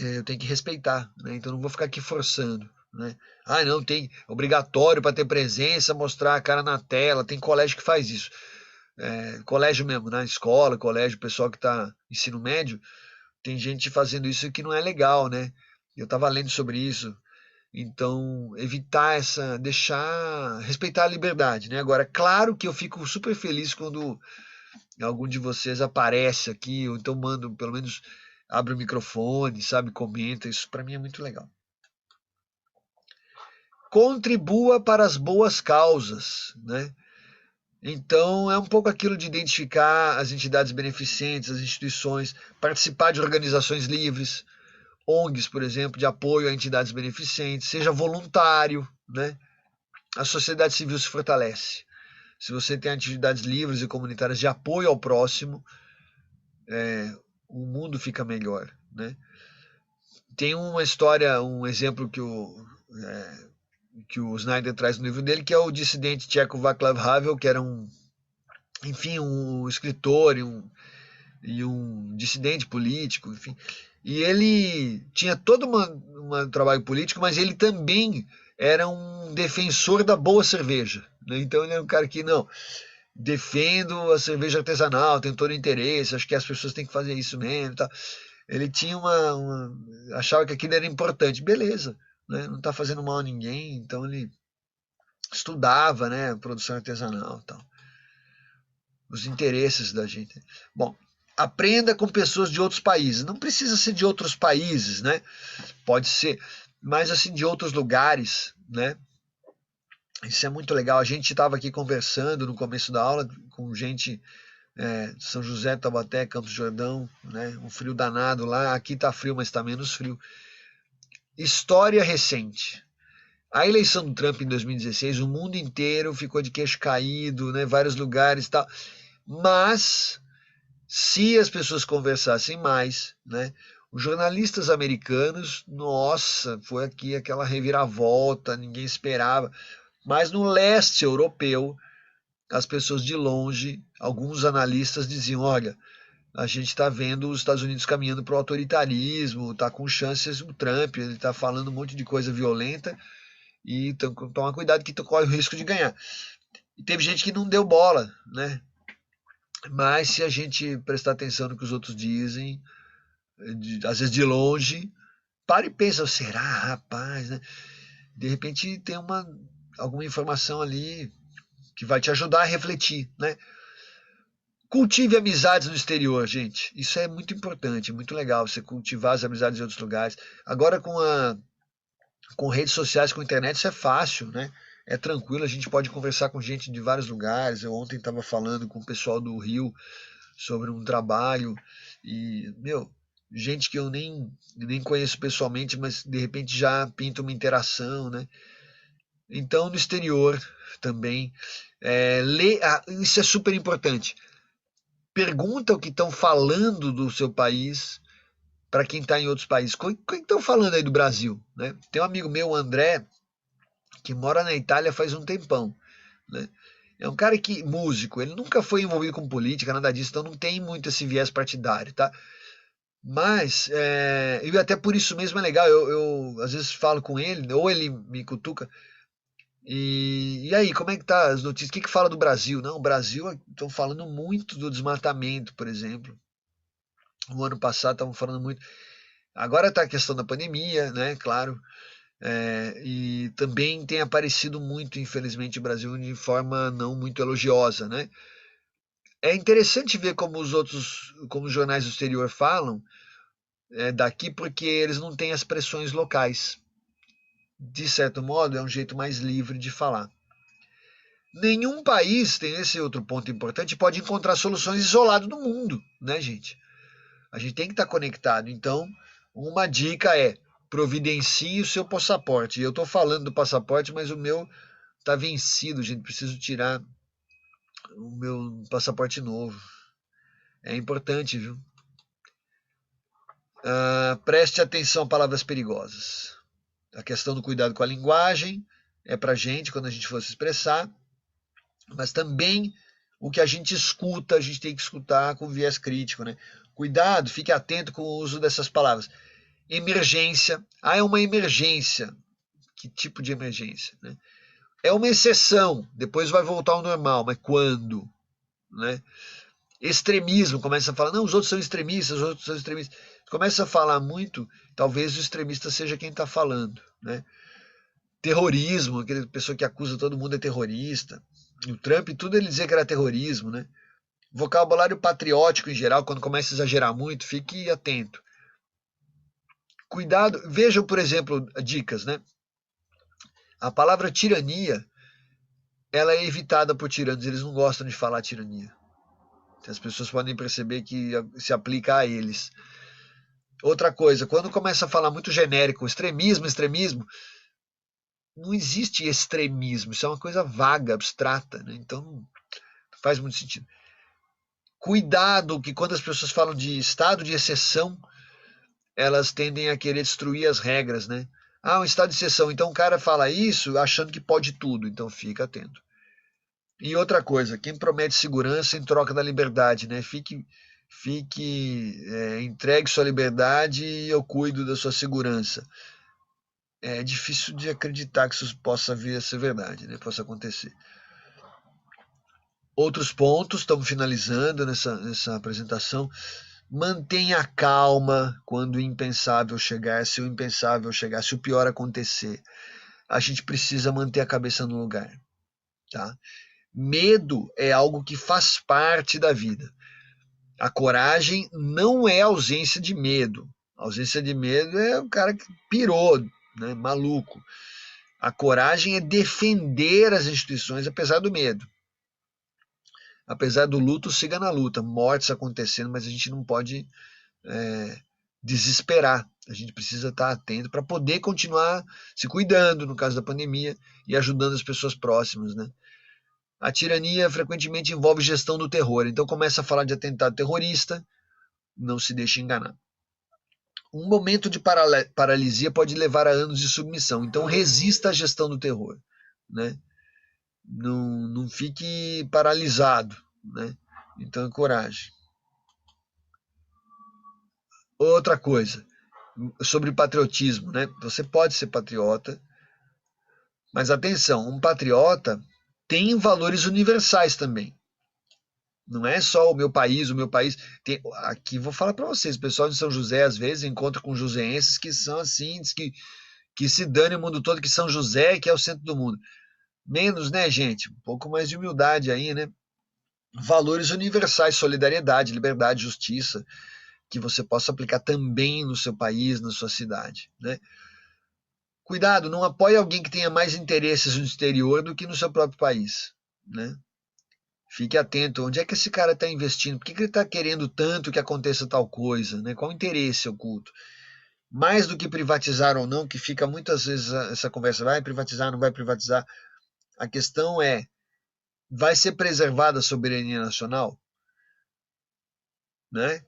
Eu tenho que respeitar, né? Então não vou ficar aqui forçando, né? Não, tem obrigatório para ter presença, mostrar a cara na tela, tem colégio que faz isso. Colégio mesmo, na escola, colégio, pessoal que está ensino médio, tem gente fazendo isso que não é legal, né? Eu estava lendo sobre isso. Então, evitar respeitar a liberdade, né? Agora, claro que eu fico super feliz quando algum de vocês aparece aqui, ou então manda, pelo menos abre o microfone, sabe, comenta, isso para mim é muito legal. Contribua para as boas causas, né? Então, é um pouco aquilo de identificar as entidades beneficentes, as instituições, participar de organizações livres, ONGs, por exemplo, de apoio a entidades beneficentes, seja voluntário, né? A sociedade civil se fortalece. Se você tem atividades livres e comunitárias de apoio ao próximo, o mundo fica melhor, né? Tem uma história, um exemplo que o Snyder traz no livro dele, que é o dissidente tcheco Václav Havel, que era um escritor e um dissidente político, enfim. E ele tinha todo um trabalho político, mas ele também era um defensor da boa cerveja, né? Então ele é um cara que, não, defendo a cerveja artesanal, tem todo interesse, acho que as pessoas têm que fazer isso mesmo, tá? Ele tinha achava que aquilo era importante, beleza, né? Não está fazendo mal a ninguém, então ele estudava, né, produção artesanal, tal, os interesses da gente. Bom, aprenda com pessoas de outros países. Não precisa ser de outros países, né? Pode ser, mas assim de outros lugares, né? Isso é muito legal. A gente estava aqui conversando no começo da aula com gente São José, Taubaté, Campos do Jordão, né? Um frio danado lá. Aqui tá frio, mas está menos frio. História recente. A eleição do Trump em 2016, o mundo inteiro ficou de queixo caído, né? Vários lugares e tal. Mas se as pessoas conversassem mais, né? Os jornalistas americanos, nossa, foi aqui aquela reviravolta, ninguém esperava. Mas no leste europeu, as pessoas de longe, alguns analistas diziam: olha, a gente está vendo os Estados Unidos caminhando para o autoritarismo, está com chances o Trump, ele está falando um monte de coisa violenta e então, toma cuidado que tu corre o risco de ganhar. E teve gente que não deu bola, né? Mas se a gente prestar atenção no que os outros dizem, às vezes de longe, para e pensa, será, rapaz, né? De repente tem alguma informação ali que vai te ajudar a refletir, né? Cultive amizades no exterior, gente. Isso é muito importante, muito legal, você cultivar as amizades em outros lugares. Agora com redes sociais, com internet, isso é fácil, né? É tranquilo, a gente pode conversar com gente de vários lugares. Eu ontem estava falando com o pessoal do Rio sobre um trabalho e, gente que eu nem conheço pessoalmente, mas de repente já pinta uma interação, né? Então, no exterior também, isso é super importante. Pergunta o que estão falando do seu país, para quem está em outros países. O que estão falando aí do Brasil? Né? Tem um amigo meu, o André, que mora na Itália faz um tempão. Né? É um cara que, músico, ele nunca foi envolvido com política, nada disso, então não tem muito esse viés partidário, tá? Mas, e até por isso mesmo é legal, eu às vezes falo com ele, ou ele me cutuca, e aí, como é que tá as notícias? O que que fala do Brasil? Não, o Brasil, estão falando muito do desmatamento, por exemplo. O ano passado estavam falando muito. Agora está a questão da pandemia, né? Claro. E também tem aparecido muito, infelizmente, o Brasil de forma não muito elogiosa, né? É interessante ver como como os jornais do exterior falam daqui, porque eles não têm as pressões locais. De certo modo, é um jeito mais livre de falar. Nenhum país, tem esse outro ponto importante, pode encontrar soluções isoladas no mundo, né, gente? A gente tem que estar conectado. Então, uma dica é providencie o seu passaporte. E eu estou falando do passaporte, mas o meu está vencido, gente. Preciso tirar o meu passaporte novo. É importante, viu? Preste atenção a palavras perigosas. A questão do cuidado com a linguagem é para gente quando a gente for se expressar, mas também o que a gente escuta, a gente tem que escutar com viés crítico, né? Cuidado, fique atento com o uso dessas palavras. Emergência. É uma emergência. Que tipo de emergência? Né? É uma exceção. Depois vai voltar ao normal. Mas quando? Né? Extremismo. Começa a falar, não, os outros são extremistas, os outros são extremistas. Começa a falar muito, talvez o extremista seja quem está falando. Né? Terrorismo, aquela pessoa que acusa todo mundo é terrorista. O Trump, tudo ele dizia que era terrorismo. Né? Vocabulário patriótico em geral, quando começa a exagerar muito, fique atento. Cuidado, vejam, por exemplo, dicas, né? A palavra tirania, ela é evitada por tiranos, eles não gostam de falar tirania. As pessoas podem perceber que se aplica a eles. Outra coisa, quando começa a falar muito genérico, extremismo, extremismo, não existe extremismo, isso é uma coisa vaga, abstrata, né? Então não faz muito sentido. Cuidado que quando as pessoas falam de estado de exceção, elas tendem a querer destruir as regras, né? Um estado de exceção, então o cara fala isso achando que pode tudo, então fica atento. E outra coisa, quem promete segurança em troca da liberdade, né? Entregue sua liberdade e eu cuido da sua segurança. É difícil de acreditar que isso possa vir a ser verdade, né? Possa acontecer. Outros pontos, estamos finalizando nessa apresentação. Mantenha calma quando o impensável chegar, se o impensável chegar, se o pior acontecer. A gente precisa manter a cabeça no lugar, tá? Medo é algo que faz parte da vida. A coragem não é ausência de medo. A ausência de medo é o cara que pirou, né, maluco. A coragem é defender as instituições apesar do medo. Apesar do luto, siga na luta. Mortes acontecendo, mas a gente não pode desesperar. A gente precisa estar atento para poder continuar se cuidando no caso da pandemia e ajudando as pessoas próximas, né? A tirania frequentemente envolve gestão do terror. Então começa a falar de atentado terrorista, não se deixe enganar. Um momento de paralisia pode levar a anos de submissão. Então resista à gestão do terror, né? Não fique paralisado, né? Então coragem. Outra coisa, sobre patriotismo, né? Você pode ser patriota, mas atenção, um patriota tem valores universais também. Não é só o meu país tem, aqui vou falar para vocês, o pessoal de São José às vezes encontra com joseenses que são assim, que se dane o mundo todo, que São José que é o centro do mundo. Menos, né, gente? Um pouco mais de humildade aí, né? Valores universais, solidariedade, liberdade, justiça, que você possa aplicar também no seu país, na sua cidade, né? Cuidado, não apoie alguém que tenha mais interesses no exterior do que no seu próprio país, né? Fique atento, onde é que esse cara está investindo? Por que ele está querendo tanto que aconteça tal coisa? Né? Qual o interesse oculto? Mais do que privatizar ou não, que fica muitas vezes essa conversa, vai privatizar, não vai privatizar. A questão é, vai ser preservada a soberania nacional? Né?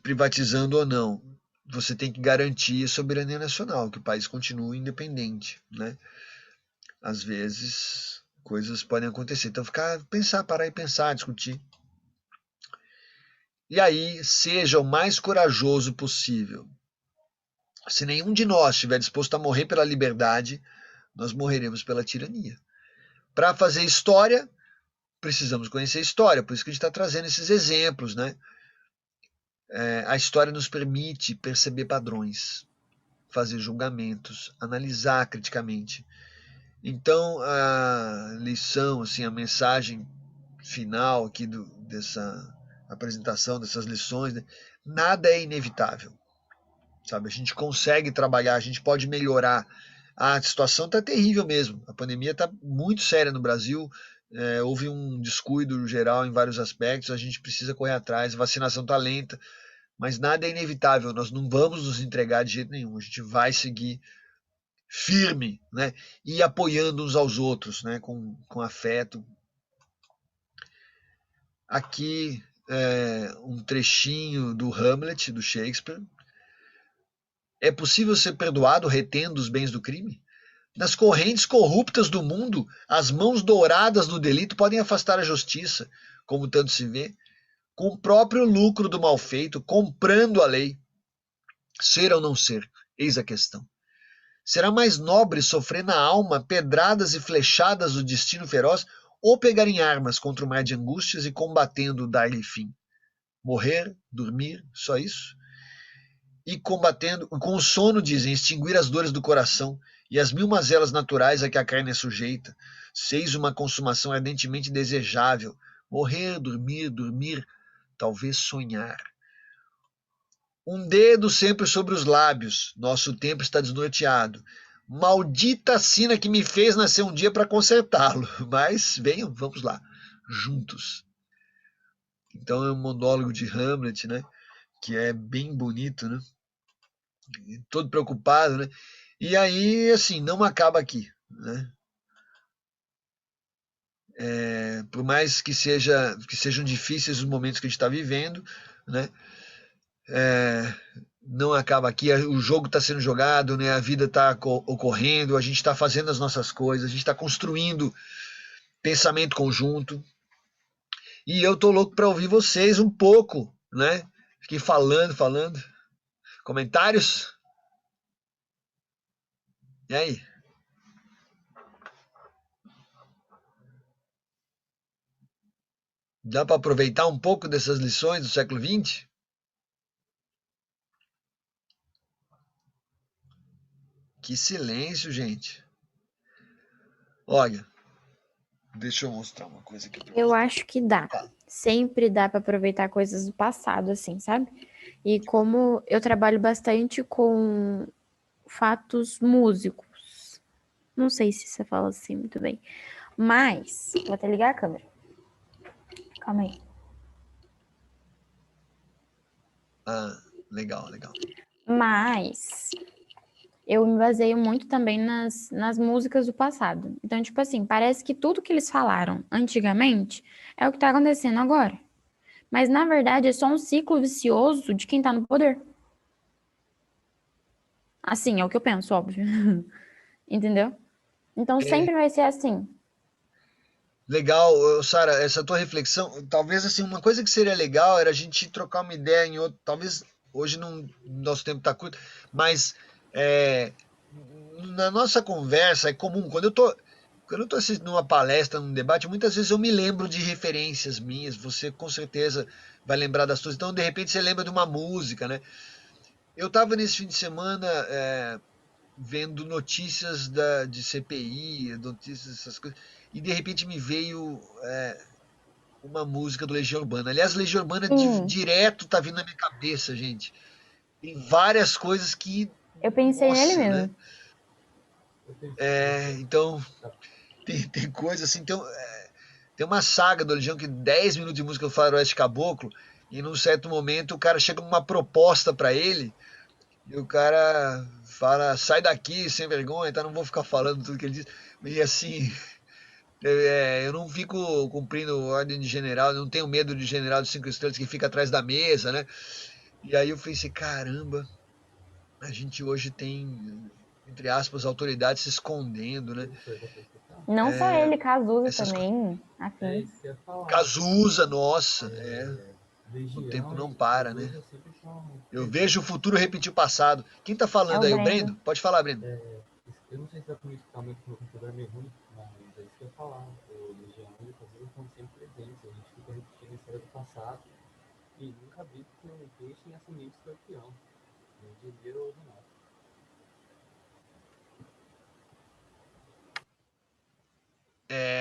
Privatizando ou não. você tem que garantir a soberania nacional, que o país continue independente, né? Às vezes coisas podem acontecer. Então parar e pensar, discutir. E aí, seja o mais corajoso possível. Se nenhum de nós estiver disposto a morrer pela liberdade, nós morreremos pela tirania. Para fazer história, precisamos conhecer a história, por isso que a gente está trazendo esses exemplos, né? A história nos permite perceber padrões, fazer julgamentos, analisar criticamente. Então, a lição, assim, a mensagem final aqui dessa apresentação, dessas lições, né? Nada é inevitável, sabe? A gente consegue trabalhar, a gente pode melhorar. A situação está terrível mesmo, a pandemia está muito séria no Brasil, houve um descuido geral em vários aspectos, a gente precisa correr atrás, a vacinação está lenta, mas nada é inevitável, nós não vamos nos entregar de jeito nenhum, a gente vai seguir firme, né? E apoiando uns aos outros, né? Com afeto. Aqui um trechinho do Hamlet, do Shakespeare. É possível ser perdoado retendo os bens do crime? Nas correntes corruptas do mundo, as mãos douradas do delito podem afastar a justiça, como tanto se vê, com o próprio lucro do mal feito, comprando a lei. Ser ou não ser? Eis a questão. Será mais nobre sofrer na alma pedradas e flechadas do destino feroz ou pegar em armas contra o mar de angústias e combatendo dar-lhe fim? Morrer, dormir, só isso? E combatendo, com o sono, dizem, extinguir as dores do coração e as mil mazelas naturais a que a carne é sujeita. Seis uma consumação ardentemente desejável. Morrer, dormir, dormir, talvez sonhar. Um dedo sempre sobre os lábios. Nosso tempo está desnorteado. Maldita sina que me fez nascer um dia para consertá-lo. Mas venham, vamos lá, juntos. Então é um monólogo de Hamlet, né? Que é bem bonito, né? Todo preocupado, né? E aí, assim, não acaba aqui, né? Por mais que sejam difíceis os momentos que a gente está vivendo, né? Não acaba aqui, o jogo está sendo jogado, né? A vida está ocorrendo, a gente está fazendo as nossas coisas, a gente está construindo pensamento conjunto. E eu tô louco para ouvir vocês um pouco, né? Fiquei falando. Comentários? E aí? Dá para aproveitar um pouco dessas lições do século XX? Que silêncio, gente. Olha, deixa eu mostrar uma coisa aqui para Eu você. acho que dá. Sempre dá para aproveitar coisas do passado, assim, sabe? E como eu trabalho bastante com fatos músicos. Não sei se você fala assim muito bem. Mas, vou até ligar a câmera. Calma aí. Ah, legal, legal. Mas eu me baseio muito também nas músicas do passado. Então, tipo assim, parece que tudo que eles falaram antigamente é o que tá acontecendo agora. Mas, na verdade, é só um ciclo vicioso de quem tá no poder. Assim, é o que eu penso, óbvio. Entendeu? Então, É, sempre vai ser assim. legal, Sara, essa tua reflexão, talvez assim, uma coisa que seria legal era a gente trocar uma ideia em outro, talvez hoje não, nosso tempo está curto, mas é, na nossa conversa é comum, quando eu tô assistindo uma palestra, num debate, muitas vezes eu me lembro de referências minhas, você com certeza vai lembrar das suas, então de repente você lembra de uma música, né? Eu estava nesse fim de semana vendo notícias de CPI, notícias dessas coisas, e de repente me veio uma música do Legião Urbana. Aliás, Legião Urbana Sim, direto tá vindo na minha cabeça, gente. Tem várias coisas que, eu pensei nele nossa, né? mesmo. Então, tem coisa assim, tem uma saga do Legião que 10 minutos de música do Faroeste Caboclo, e num certo momento o cara chega com uma proposta para ele, e o cara fala, sai daqui, sem vergonha, tá? Não vou ficar falando tudo que ele diz. E assim, eu não fico cumprindo ordem de general, não tenho medo de general de 5 estrelas que fica atrás da mesa, né? E aí eu pensei, caramba. A gente hoje tem, entre aspas, autoridades se escondendo, né? Não só ele, Cazuza Essas coisas. também, afins. Cazuza, nossa, o tempo não para, né? Eu vejo o futuro repetir o passado. Quem tá É falando o aí? O Brendo. Brendo? Pode falar, Brendo.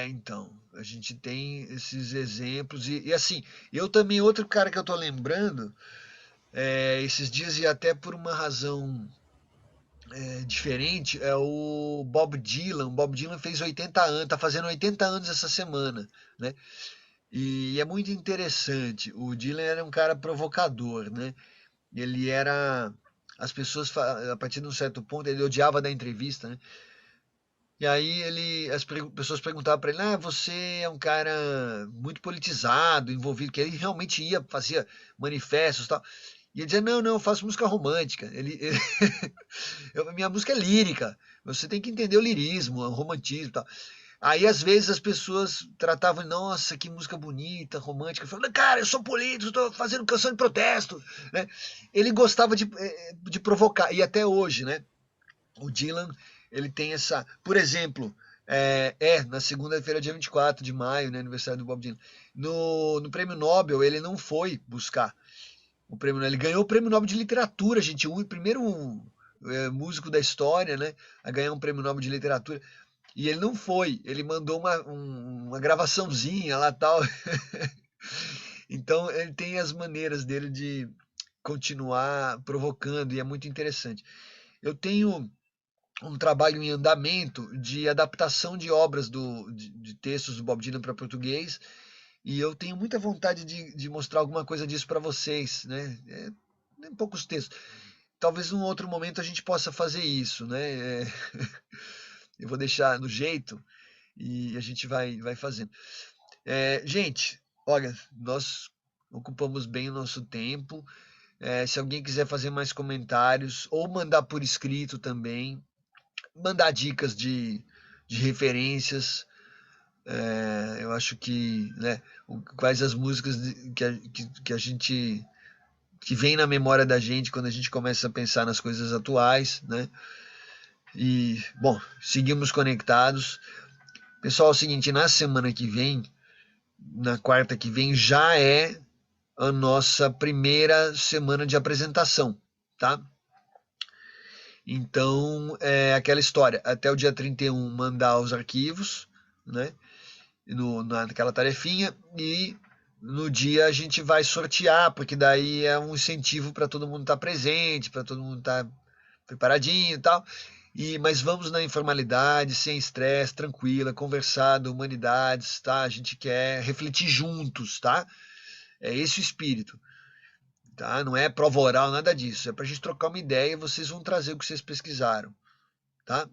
Então, a gente tem esses exemplos e assim, eu também, outro cara que eu tô lembrando, esses dias e até por uma razão diferente, é o Bob Dylan. O Bob Dylan fez 80 anos, tá fazendo 80 anos essa semana, né? E é muito interessante. O Dylan era um cara provocador, né? Ele era. As pessoas, a partir de um certo ponto, ele odiava dar entrevista, né? E aí pessoas perguntavam para ele: "Ah, você é um cara muito politizado, envolvido", que ele realmente ia, fazia manifestos e tal. E ele dizia: "Não, não, eu faço música romântica. Minha música é lírica. Você tem que entender o lirismo, o romantismo e tal". Aí, às vezes, as pessoas tratavam, nossa, que música bonita, romântica. Falando, cara, eu sou político, estou fazendo canção de protesto, né? Ele gostava de provocar, e até hoje, né? O Dylan, ele tem essa. Por exemplo, na segunda-feira, dia 24 de maio, né, aniversário do Bob Dylan. No prêmio Nobel, ele não foi buscar o prêmio Nobel. Ele ganhou o prêmio Nobel de Literatura, gente. O primeiro músico da história, né, a ganhar um prêmio Nobel de Literatura. E ele não foi, ele mandou uma gravaçãozinha lá tal. Então ele tem as maneiras dele de continuar provocando e é muito interessante. Eu tenho um trabalho em andamento de adaptação de obras de textos do Bob Dylan para português e eu tenho muita vontade de mostrar alguma coisa disso para vocês, né? Tem poucos textos. Talvez num outro momento a gente possa fazer isso, né? Eu vou deixar no jeito e a gente vai fazendo. Gente, olha, nós ocupamos bem o nosso tempo. Se alguém quiser fazer mais comentários ou mandar por escrito também, mandar dicas de referências, eu acho que, né, quais as músicas que a gente que vem na memória da gente quando a gente começa a pensar nas coisas atuais, né? E, bom, seguimos conectados. Pessoal, é o seguinte, na semana que vem, na quarta que vem, já é a nossa primeira semana de apresentação, tá? Então, é aquela história, até o dia 31 mandar os arquivos, né? Naquela tarefinha, e no dia a gente vai sortear, porque daí é um incentivo para todo mundo estar presente, para todo mundo estar preparadinho e tal. Mas vamos na informalidade, sem estresse, tranquila, conversar, humanidades, tá? A gente quer refletir juntos, tá? É esse o espírito, tá? Não é prova oral, nada disso. É pra gente trocar uma ideia e vocês vão trazer o que vocês pesquisaram, tá?